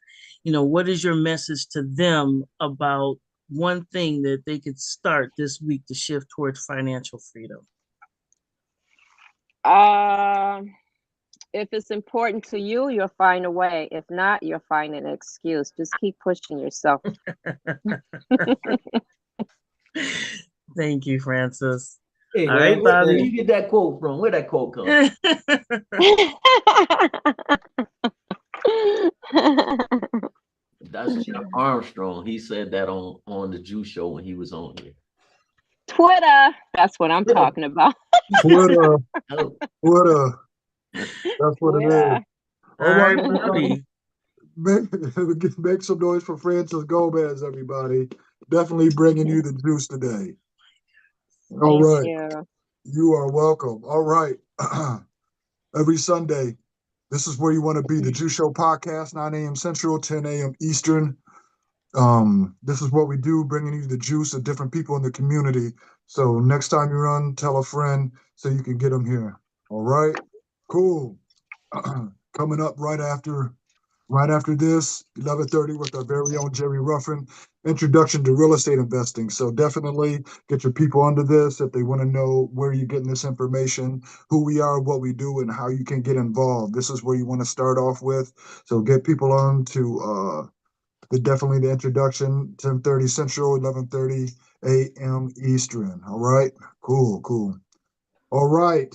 [SPEAKER 1] what is your message to them about one thing that they could start this week to shift towards financial freedom?
[SPEAKER 2] Um, if it's important to you, you'll find a way. If not, you'll find an excuse. Just keep pushing yourself.
[SPEAKER 1] Thank you, Francis.
[SPEAKER 3] Hey
[SPEAKER 1] All
[SPEAKER 3] man,
[SPEAKER 1] right,
[SPEAKER 3] where
[SPEAKER 1] Bobby.
[SPEAKER 3] you get that quote from? Where that quote come from? That's Jeff Armstrong. He said that on the Jew show when he was on here.
[SPEAKER 2] Twitter. That's what I'm talking about.
[SPEAKER 5] Twitter,
[SPEAKER 3] Oh,
[SPEAKER 5] Twitter. That's what it is.
[SPEAKER 2] Twitter.
[SPEAKER 1] All
[SPEAKER 5] All right,
[SPEAKER 1] right,
[SPEAKER 5] everybody.
[SPEAKER 1] Bobby.
[SPEAKER 5] Make some noise for Francis Gomez, everybody. Definitely bringing you the juice today. All
[SPEAKER 2] Thank
[SPEAKER 5] right.
[SPEAKER 2] you.
[SPEAKER 5] You are welcome. All right. Every Sunday, this is where you want to be. The Juice Show podcast, 9 a.m. Central, 10 a.m. Eastern. This is what we do, bringing you the juice of different people in the community. So next time you run, tell a friend so you can get them here. All right. Cool. Coming up right after this, 11:30 with our very own Jerry Ruffin, introduction to real estate investing. So definitely get your people onto this if they want to know where you're getting this information, who we are, what we do, and how you can get involved. This is where you want to start off with. So get people on to definitely the introduction, 10:30 Central, 11:30 a.m. Eastern. All right. Cool, cool. All right.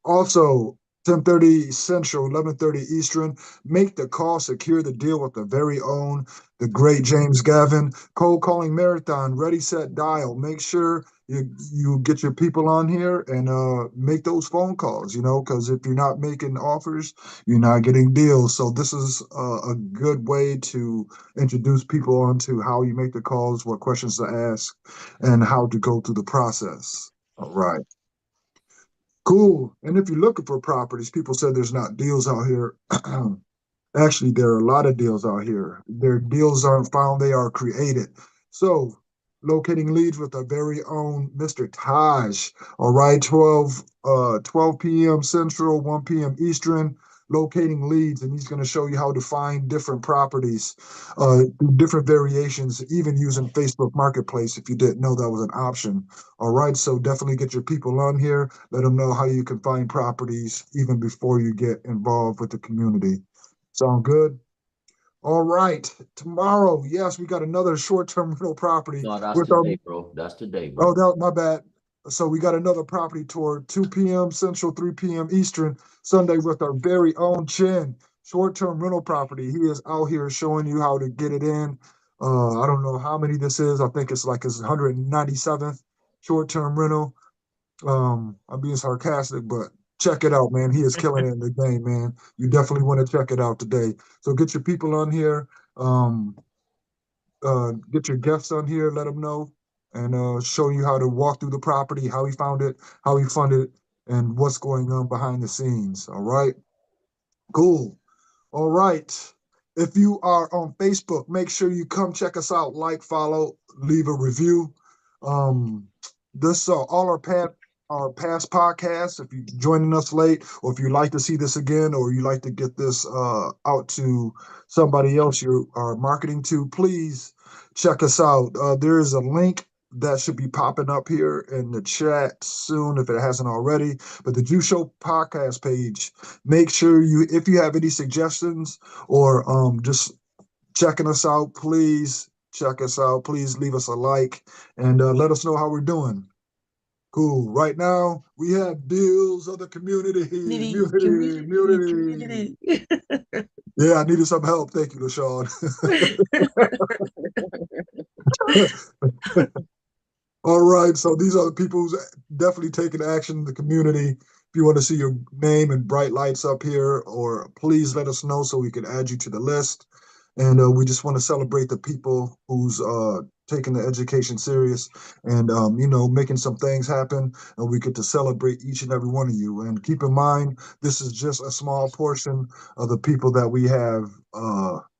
[SPEAKER 5] Also, 10:30 Central, 11:30 Eastern. Make the call, secure the deal with the very own, the great James Gavin. Cold calling marathon, ready, set, dial. Make sure you get your people on here and make those phone calls, because if you're not making offers, you're not getting deals. So this is a good way to introduce people onto how you make the calls, what questions to ask, and how to go through the process. All right. Cool. And if you're looking for properties, people said there's not deals out here. Actually, there are a lot of deals out here. Their deals aren't found, they are created. So, locating leads with our very own Mr. Taj. All right, 12 p.m. Central, 1 p.m. Eastern, locating leads. And he's going to show you how to find different properties, different variations, even using Facebook Marketplace if you didn't know that was an option. All right, so definitely get your people on here. Let them know how you can find properties even before you get involved with the community. Sound good? All right. Tomorrow, yes, we got another short-term rental property
[SPEAKER 3] no, that's
[SPEAKER 5] with our.
[SPEAKER 3] today, bro. That's today,
[SPEAKER 5] Oh,
[SPEAKER 3] bro.
[SPEAKER 5] no, my bad. So we got another property tour, 2 p.m. Central, 3 p.m. Eastern, Sunday with our very own Chin. Short-term rental property. He is out here showing you how to get it in. I don't know how many this is. I think it's like his 197th short-term rental. I'm being sarcastic, but check it out, man. He is killing it in the game, man. You definitely want to check it out today. So get your people on here. Get your guests on here. Let them know and show you how to walk through the property, how he found it, how he funded it, and what's going on behind the scenes. All right. Cool. All right. If you are on Facebook, make sure you come check us out, like, follow, leave a review. This all our our past podcasts, if you're joining us late, or if you'd like to see this again, or you like to get this out to somebody else you are marketing to, please check us out. There is a link that should be popping up here in the chat soon if it hasn't already. But the Juice Show podcast page, make sure you, if you have any suggestions or just checking us out, please check us out. Please leave us a like and let us know how we're doing. Cool. Right now, we have deals of the community. Community. Yeah, I needed some help. Thank you, LaShawn. All right. So these are the people who's definitely taking action in the community. If you want to see your name and bright lights up here, or please let us know so we can add you to the list. And we just want to celebrate the people who's taking the education serious and, making some things happen. And we get to celebrate each and every one of you. And keep in mind, this is just a small portion of the people that we have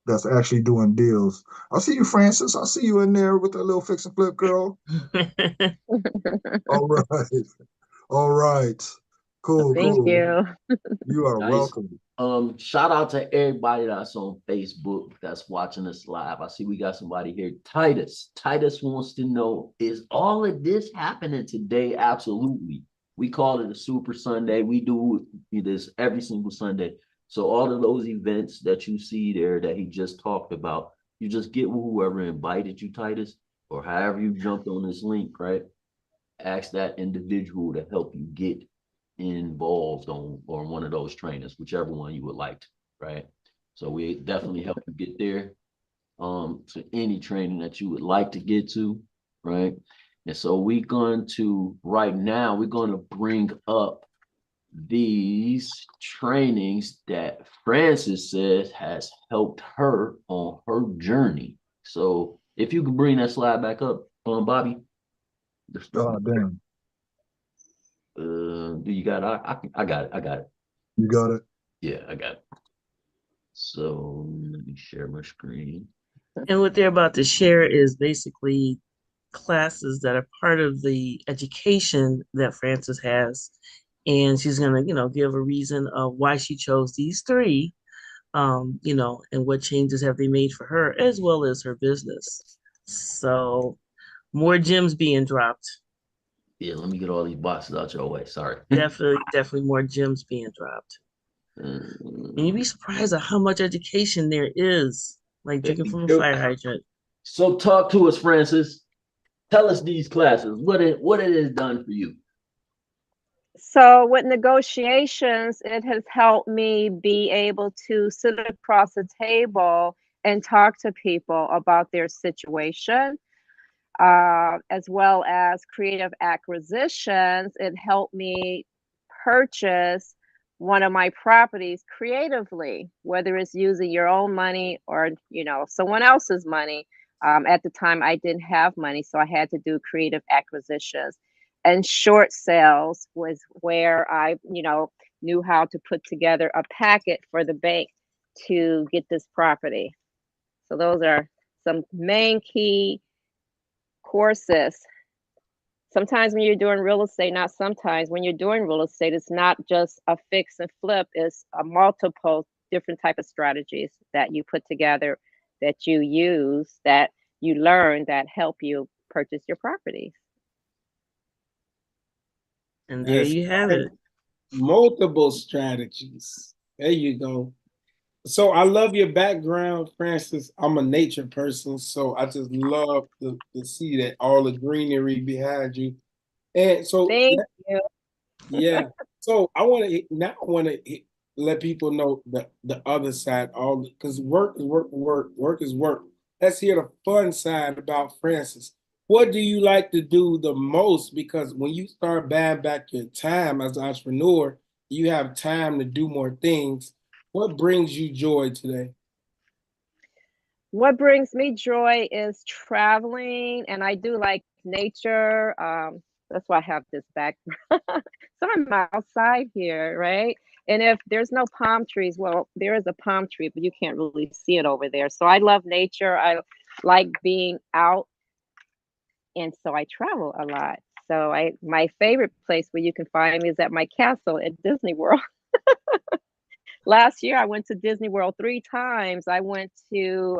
[SPEAKER 5] that's actually doing deals. I see you, Francis. I see you in there with that little fix and flip girl. All right. All right. Cool,
[SPEAKER 2] Thank
[SPEAKER 5] cool.
[SPEAKER 2] you.
[SPEAKER 5] You are
[SPEAKER 3] Nice.
[SPEAKER 5] welcome.
[SPEAKER 3] Shout out to everybody that's on Facebook that's watching us live. I see we got somebody here. Titus. Titus wants to know, is all of this happening today? Absolutely. We call it a Super Sunday. We do this every single Sunday. So all of those events that you see there that he just talked about, you just get whoever invited you, Titus, or however you jumped on this link, right? Ask that individual to help you get involved on one of those trainers, whichever one you would like, right? So we definitely help you get there to any training that you would like to get to, right? And so we're going to bring up these trainings that Francis says has helped her on her journey. So if you could bring that slide back up, Bobby.
[SPEAKER 5] Oh, damn.
[SPEAKER 3] Do you got it? I got it. I got it.
[SPEAKER 5] You got it.
[SPEAKER 3] Yeah, I got it. So let me share my screen.
[SPEAKER 1] And what they're about to share is basically classes that are part of the education that Frances has. And she's going to, give a reason of why she chose these three, and what changes have they made for her as well as her business. So more gems being dropped.
[SPEAKER 3] Yeah, let me get all these boxes out your way. Sorry.
[SPEAKER 1] Definitely more gems being dropped. And you'd be surprised at how much education there is, like drinking from a fire hydrant.
[SPEAKER 3] So talk to us, Francis. Tell us these classes. What it has done for you?
[SPEAKER 2] So with negotiations, it has helped me be able to sit across the table and talk to people about their situation, as well as creative acquisitions. It helped me purchase one of my properties creatively, whether it's using your own money or someone else's money. At the time, I didn't have money, so I had to do creative acquisitions. And short sales was where I, knew how to put together a packet for the bank to get this property. So those are some main key courses. Sometimes when you're doing real estate, not sometimes, when you're doing real estate, it's not just a fix and flip, it's a multiple different type of strategies that you put together, that you use, that you learn, that help you purchase your properties.
[SPEAKER 1] And there you have it.
[SPEAKER 4] Multiple strategies. There you go. So I love your background, Francis. I'm a nature person, so I just love to see that all the greenery behind you. And so
[SPEAKER 2] Thank you.
[SPEAKER 4] Yeah. So I want to let people know the other side, all because work is work, work is work. Let's hear the fun side about Francis. What do you like to do the most? Because when you start buying back your time as an entrepreneur, you have time to do more things. What brings you joy today?
[SPEAKER 2] What brings me joy is traveling, and I do like nature. That's why I have this background. So I'm outside here, right? And if there's no palm trees, well, there is a palm tree, but you can't really see it over there. So I love nature. I like being out, and so I travel a lot. So my favorite place where you can find me is at my castle at Disney World. Last year I went to Disney World 3 times. I went to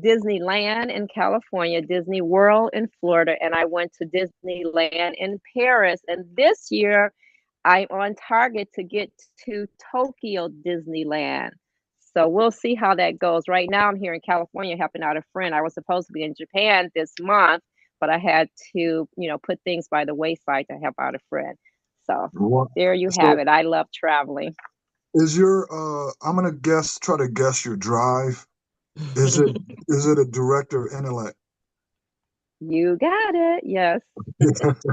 [SPEAKER 2] Disneyland in California, Disney World in Florida, and I went to Disneyland in Paris. And this year I'm on target to get to Tokyo Disneyland. So we'll see how that goes. Right now I'm here in California helping out a friend. I was supposed to be in Japan this month, but I had to, put things by the wayside to help out a friend. So
[SPEAKER 5] What?
[SPEAKER 2] there you have
[SPEAKER 5] So
[SPEAKER 2] it. I love traveling.
[SPEAKER 5] is your I'm gonna try to guess your drive. Is it a director intellect?
[SPEAKER 2] You got it. Yes.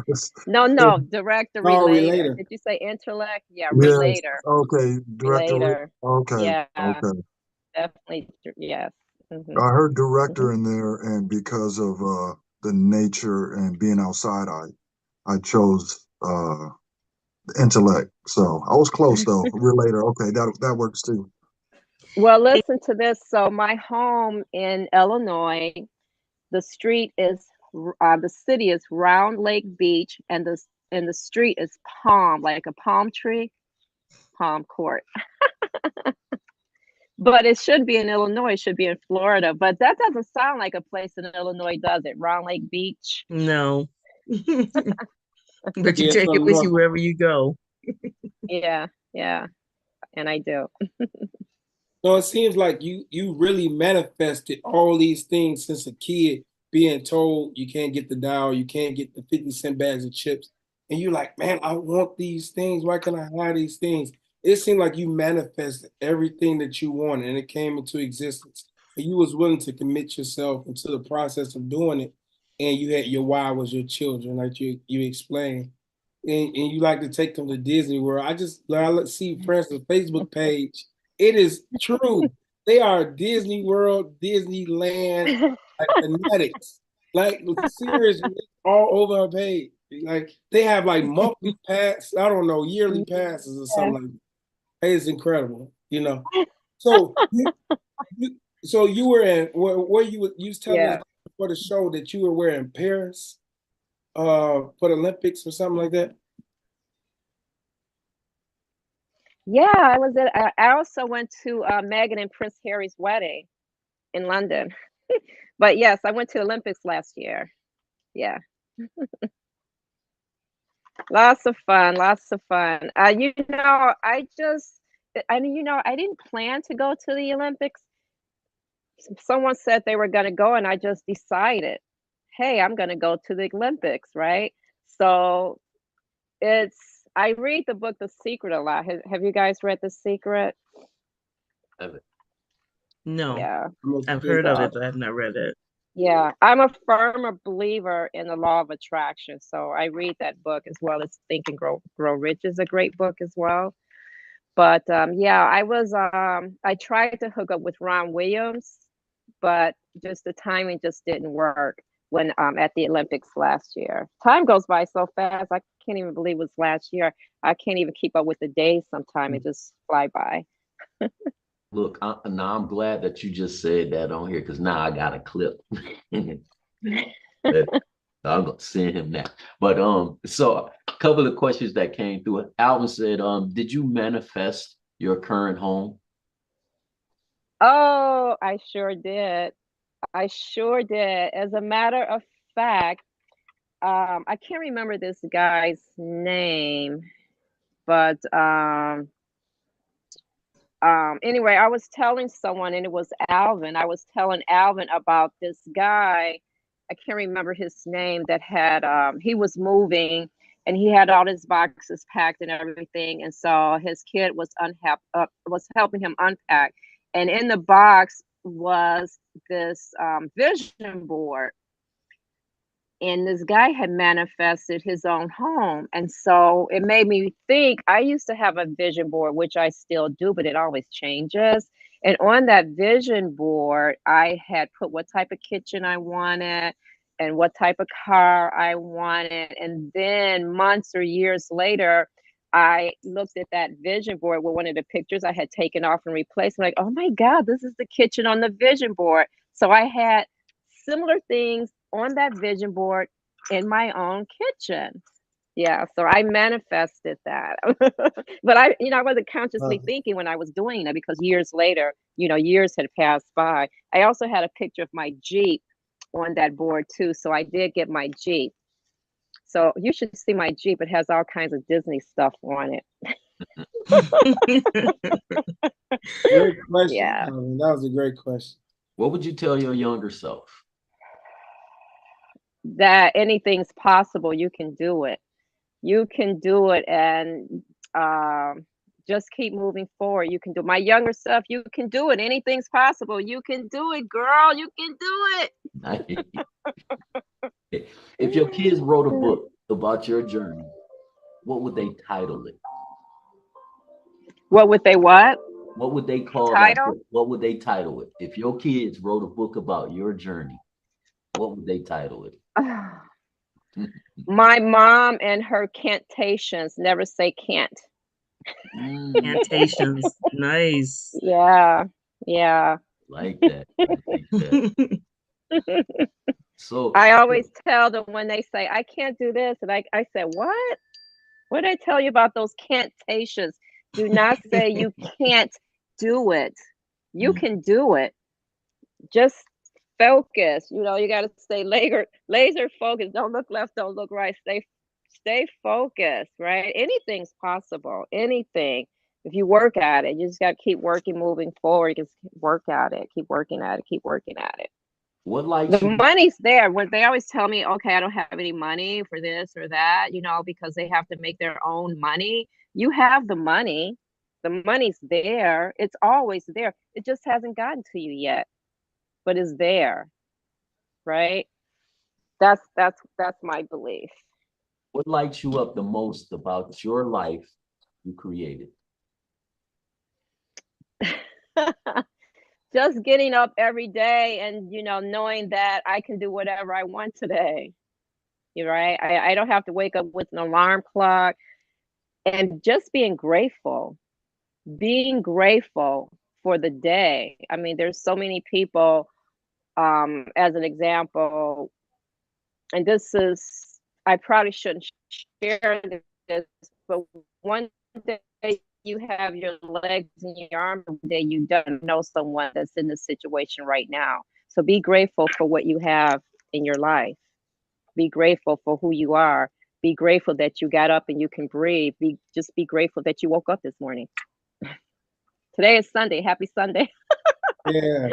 [SPEAKER 5] Yes.
[SPEAKER 2] No, director
[SPEAKER 4] Oh,
[SPEAKER 2] relator.
[SPEAKER 4] relator.
[SPEAKER 2] Did you say intellect? Yeah,
[SPEAKER 5] Yes.
[SPEAKER 2] relator.
[SPEAKER 5] Okay.
[SPEAKER 2] Relator.
[SPEAKER 5] Okay.
[SPEAKER 2] Yeah,
[SPEAKER 5] Okay.
[SPEAKER 2] definitely. Yes.
[SPEAKER 5] I heard
[SPEAKER 2] Hmm.
[SPEAKER 5] director in there, and because of the nature and being outside, I chose intellect. So I was close though. Relator. Okay, that works too.
[SPEAKER 2] Well, listen to this. So my home in Illinois, the street is the city is Round Lake Beach, and the street is palm, like a palm tree, palm court. But it should be in Illinois, it should be in Florida. But that doesn't sound like a place in Illinois, does it? Round Lake Beach.
[SPEAKER 1] No. But you
[SPEAKER 4] Yeah,
[SPEAKER 1] take
[SPEAKER 4] so
[SPEAKER 1] it with you
[SPEAKER 4] north.
[SPEAKER 1] wherever you go.
[SPEAKER 2] Yeah, yeah, and I do.
[SPEAKER 4] So it seems like you really manifested all these things since a kid, being told you can't get the doll, you can't get the 50-cent bags of chips. And you're like, man, I want these things. Why can't I have these things? It seemed like you manifested everything that you wanted and it came into existence. And you was willing to commit yourself into the process of doing it. And you had your why was your children, like you explained. And you like to take them to Disney World. I see friends on Facebook page. It is true. They are Disney World, Disneyland, like fanatics. Like seriously, it's all over her page. Like they have like monthly pass, I don't know, yearly passes or
[SPEAKER 2] Yeah.
[SPEAKER 4] something like that. It's incredible. So so you were in where you was telling us
[SPEAKER 2] Yeah.
[SPEAKER 4] before the show that you were wearing Paris for the Olympics or something like that.
[SPEAKER 2] Yeah, I was at. I also went to Meghan and Prince Harry's wedding in London. But yes, I went to Olympics last year. Yeah, lots of fun, lots of fun. I didn't plan to go to the Olympics. Someone said they were going to go, and I just decided, hey, I'm going to go to the Olympics, right? So it's. I read the book The Secret a lot. Have you guys read The Secret?
[SPEAKER 1] No.
[SPEAKER 2] Yeah.
[SPEAKER 1] I've heard of
[SPEAKER 2] So
[SPEAKER 1] it, but I've not read it.
[SPEAKER 2] yeah, I'm a firm believer in the law of attraction. So I read that book as well as Think and Grow Rich is a great book as well. But yeah, I tried to hook up with Ron Williams, but just the timing just didn't work when at the Olympics last year. Time goes by so fast. I can't even believe it was last year. I can't even keep up with the days sometimes. It just fly by.
[SPEAKER 3] Look, now I'm glad that you just said that on here because now I got a clip. That I'm gonna send him that. But so a couple of questions that came through. Alvin said, did you manifest your current home?
[SPEAKER 2] Oh, I sure did. I sure did. As a matter of fact, I can't remember this guy's name, but anyway, I was telling someone, and it was Alvin. I was telling Alvin about this guy. I can't remember his name that had he was moving and he had all his boxes packed and everything, and so his kid was was helping him unpack, and in the box was this vision board, and this guy had manifested his own home. And so it made me think I used to have a vision board, which I still do, but it always changes. And on that vision board, I had put what type of kitchen I wanted and what type of car I wanted. And then months or years later, I looked at that vision board with one of the pictures I had taken off and replaced. I'm like, oh my God, this is the kitchen on the vision board. So I had similar things on that vision board in my own kitchen. Yeah, so I manifested that. But I wasn't consciously
[SPEAKER 4] Uh,
[SPEAKER 2] thinking when I was doing it because years later, years had passed by. I also had a picture of my Jeep on that board too. So I did get my Jeep. So you should see my Jeep. It has all kinds of Disney stuff on it.
[SPEAKER 4] great question.
[SPEAKER 2] Yeah.
[SPEAKER 4] That was a great question.
[SPEAKER 3] What would you tell your younger self?
[SPEAKER 2] That anything's possible. You can do it. You can do it, and just keep moving forward. You can do my younger self. You can do it. Anything's possible. You can do it, girl. You can do
[SPEAKER 3] If your kids wrote a
[SPEAKER 2] it.
[SPEAKER 3] book about your journey, what would they title it?
[SPEAKER 2] What would they what?
[SPEAKER 3] What would they call that
[SPEAKER 2] Title?
[SPEAKER 3] book? What would they title it? If your kids wrote a book about your journey, what would they title it?
[SPEAKER 2] My mom and her cantations. Never say can't.
[SPEAKER 1] Plantations. Nice.
[SPEAKER 2] Yeah. Yeah.
[SPEAKER 3] Like that. Like that. So
[SPEAKER 2] I always tell them when they say, I can't do this. And I said, what? What did I tell you about those cantations? Do not say you can't do it. You can do it. Just focus. You got to stay laser focused. Don't look left, don't look right. Stay focused, right? Anything's possible. Anything. If you work at it, you just got to keep working, moving forward. Just work at it. Keep working at it. Keep working at it.
[SPEAKER 3] what lights
[SPEAKER 2] The
[SPEAKER 3] you?
[SPEAKER 2] money's there. When they always tell me, okay, I don't have any money for this or that, because they have to make their own money. You have the money. The money's there. It's always there. It just hasn't gotten to you yet, but it's there, right? That's my belief.
[SPEAKER 3] What lights you up the most about your life you created?
[SPEAKER 2] Just getting up every day and knowing that I can do whatever I want today. You're right. I don't have to wake up with an alarm clock, and just being grateful for the day. I mean, there's so many people, as an example, and this is, I probably shouldn't share this, but one day you have your legs and your arms, one day you don't know someone that's in this situation right now. So be grateful for what you have in your life. Be grateful for who you are. Be grateful that you got up and you can breathe. Just be grateful that you woke up this morning. Today is Sunday. Happy Sunday.
[SPEAKER 4] Yeah.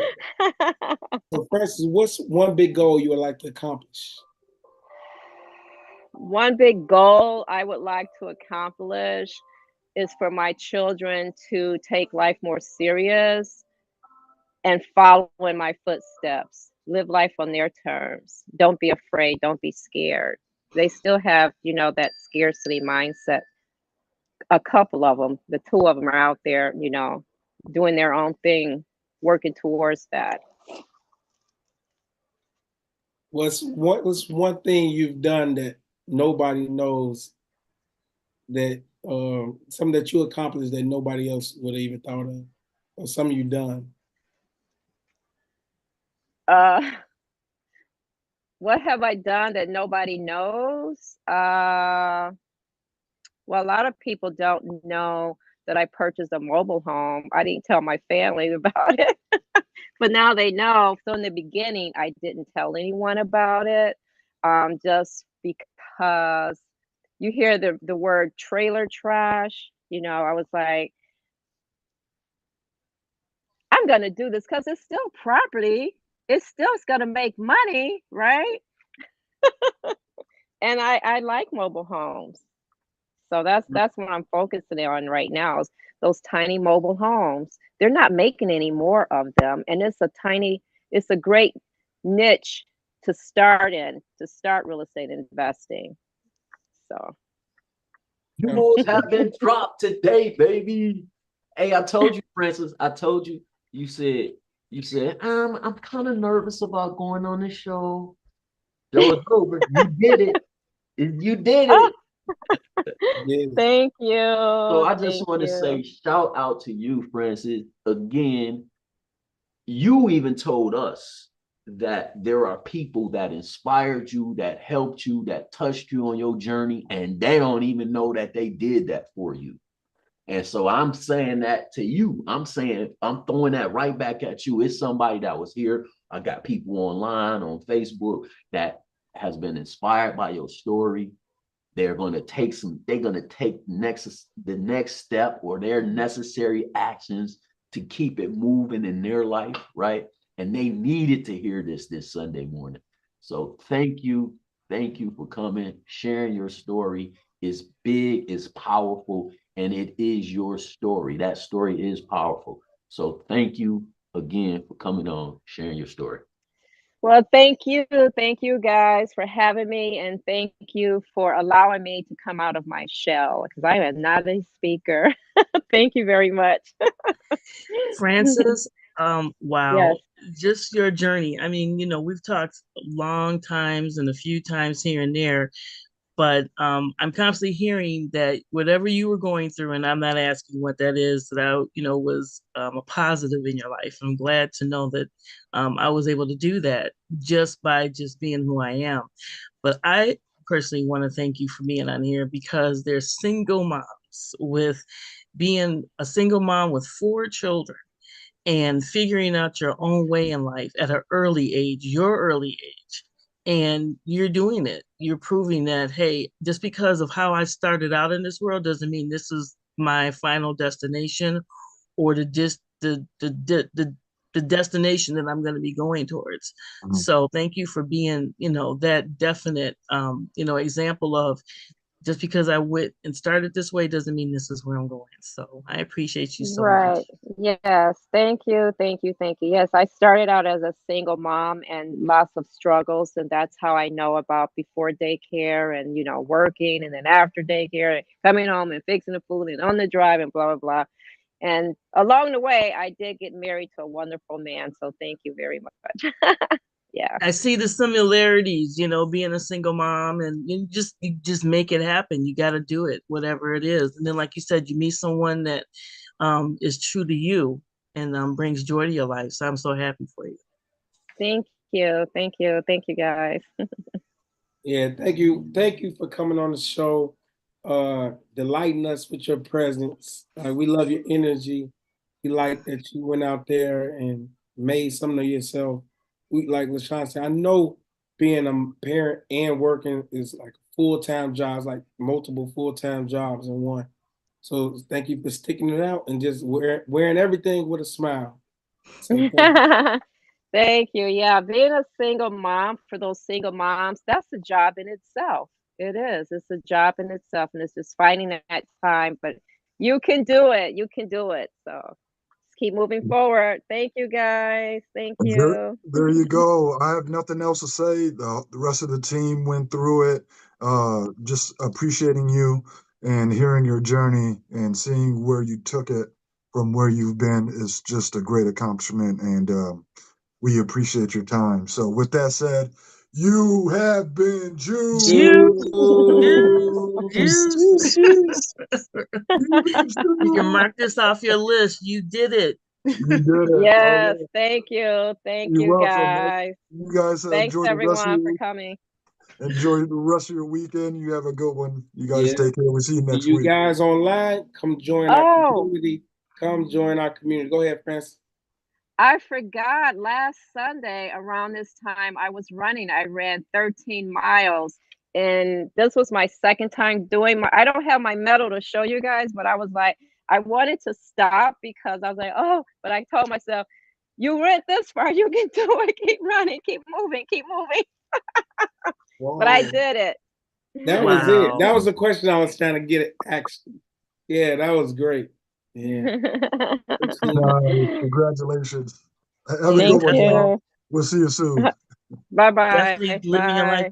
[SPEAKER 4] So, Francis, what's one big goal you would like to accomplish?
[SPEAKER 2] One big goal I would like to accomplish is for my children to take life more serious and follow in my footsteps. Live life on their terms. Don't be afraid. Don't be scared. They still have, that scarcity mindset. A couple of them, the two of them are out there, doing their own thing, working towards that.
[SPEAKER 4] What's one thing you've done that nobody knows, that something that you accomplished that nobody else would have even thought of, or something you've done?
[SPEAKER 2] Uh, what have I done that nobody knows? Well, a lot of people don't know that I purchased a mobile home. I didn't tell my family about it, but now they know. So in the beginning, I didn't tell anyone about it, just because you hear the word trailer trash. I was like, I'm gonna do this because it's still property. It's gonna make money, right? And I like mobile homes. So that's what I'm focusing on right now is those tiny mobile homes. They're not making any more of them. And it's a great niche to start real estate investing. So
[SPEAKER 3] Jewels have been dropped today, baby. Hey, I told you, Francis. I told you. You said, I'm kind of nervous about going on this show. Show is over. You did it. You did it.
[SPEAKER 4] Yeah.
[SPEAKER 2] thank you.
[SPEAKER 3] So I just
[SPEAKER 2] Thank
[SPEAKER 3] want to
[SPEAKER 2] you.
[SPEAKER 3] say shout out to you, Francis. Again, you even told us that there are people that inspired you, that helped you, that touched you on your journey, and they don't even know that they did that for you. And so I'm saying that to you. I'm saying, I'm throwing that right back at you. It's somebody that was here. I got people online on Facebook that has been inspired by your story. They're going to take the next step or their necessary actions to keep it moving in their life, right? And they needed to hear this Sunday morning. So thank you for coming, sharing your story. It's big, it's powerful, and it is your story. That story is powerful. So thank you again for coming on, sharing your story.
[SPEAKER 2] Well, thank you. Thank you guys for having me, and thank you for allowing me to come out of my shell because I am not a speaker. Thank you very much.
[SPEAKER 1] Francis,
[SPEAKER 2] Yes.
[SPEAKER 1] wow, just your journey. I mean, we've talked long times and a few times here and there, but I'm constantly hearing that whatever you were going through, and I'm not asking what that is, that was a positive in your life. I'm glad to know that I was able to do that just by just being who I am. But I personally want to thank you for being on here because there's single moms with being a single mom with 4 children and figuring out your own way in life at an early age, your early age. And you're doing it. You're proving that, hey, just because of how I started out in this world doesn't mean this is my final destination or the destination that I'm going to be going towards.
[SPEAKER 5] Mhm.
[SPEAKER 1] So thank you for being, that definite, example of just because I went and started this way doesn't mean this is where I'm going. So I appreciate you so
[SPEAKER 2] Right.
[SPEAKER 1] much.
[SPEAKER 2] Yes. Thank you. Thank you. Thank you. Yes, I started out as a single mom and lots of struggles, and that's how I know about before daycare and working and then after daycare and coming home and fixing the food and on the drive and blah blah blah. And along the way, I did get married to a wonderful man. So thank you very much. Yeah.
[SPEAKER 1] I see the similarities, being a single mom and you just make it happen. You got to do it, whatever it is. And then, like you said, you meet someone that is true to you and brings joy to your life. So I'm so happy for you.
[SPEAKER 2] Thank you. Thank you. Thank you guys.
[SPEAKER 4] Yeah, thank you for coming on the show, delighting us with your presence. We love your energy. We like that you went out there and made something of yourself. We like LaShawn said, I know being a parent and working is like a full-time job, it's like multiple full-time jobs in one. So thank you for sticking it out and just wearing everything with a smile. So thank you.
[SPEAKER 2] Thank you. Yeah, being a single mom for those single moms, that's a job in itself. It is. It's a job in itself, and it's just finding that time. But you can do it. You can do it. So just keep moving forward. Thank you, guys. Thank you.
[SPEAKER 5] There you go. I have nothing else to say. The rest of the team went through it. Just appreciating you and hearing your journey and seeing where you took it from where you've been is just a great accomplishment. And we appreciate your time. So, with that said, you have been
[SPEAKER 1] Juice,
[SPEAKER 5] juiced.
[SPEAKER 1] juice, juice.
[SPEAKER 5] Juice. You've been
[SPEAKER 1] You can
[SPEAKER 5] juiced.
[SPEAKER 1] mark this off your list. You did it.
[SPEAKER 5] You did it. All
[SPEAKER 2] Yes.
[SPEAKER 5] right.
[SPEAKER 2] Thank you. Thank
[SPEAKER 5] You're
[SPEAKER 2] you,
[SPEAKER 5] welcome.
[SPEAKER 2] guys.
[SPEAKER 5] You guys
[SPEAKER 2] Thanks, everyone, for coming.
[SPEAKER 5] enjoy the rest of your weekend. You have a good one. You guys
[SPEAKER 4] Yeah.
[SPEAKER 5] take care. We'll see you next
[SPEAKER 4] You
[SPEAKER 5] week.
[SPEAKER 4] guys online, come join our
[SPEAKER 2] Oh,
[SPEAKER 4] community. Come join our community. Go ahead, Francis.
[SPEAKER 2] I forgot last Sunday around this time I was running. I ran 13 miles and this was my second time doing I don't have my medal to show you guys, but I was like, I wanted to stop because I was like, oh, but I told myself, you ran this far, you can do it. Keep running, keep moving, keep moving. But I
[SPEAKER 5] Wow.
[SPEAKER 2] did it.
[SPEAKER 4] That was it.
[SPEAKER 1] Wow.
[SPEAKER 4] That was the question I was trying to get at, actually. Yeah, that was great. Yeah.
[SPEAKER 5] Nice. Congratulations. Have a good
[SPEAKER 2] Thank
[SPEAKER 5] one, y'all.
[SPEAKER 2] you.
[SPEAKER 5] We'll see you soon.
[SPEAKER 2] Bye-bye.
[SPEAKER 1] Definitely living your life
[SPEAKER 2] Bye.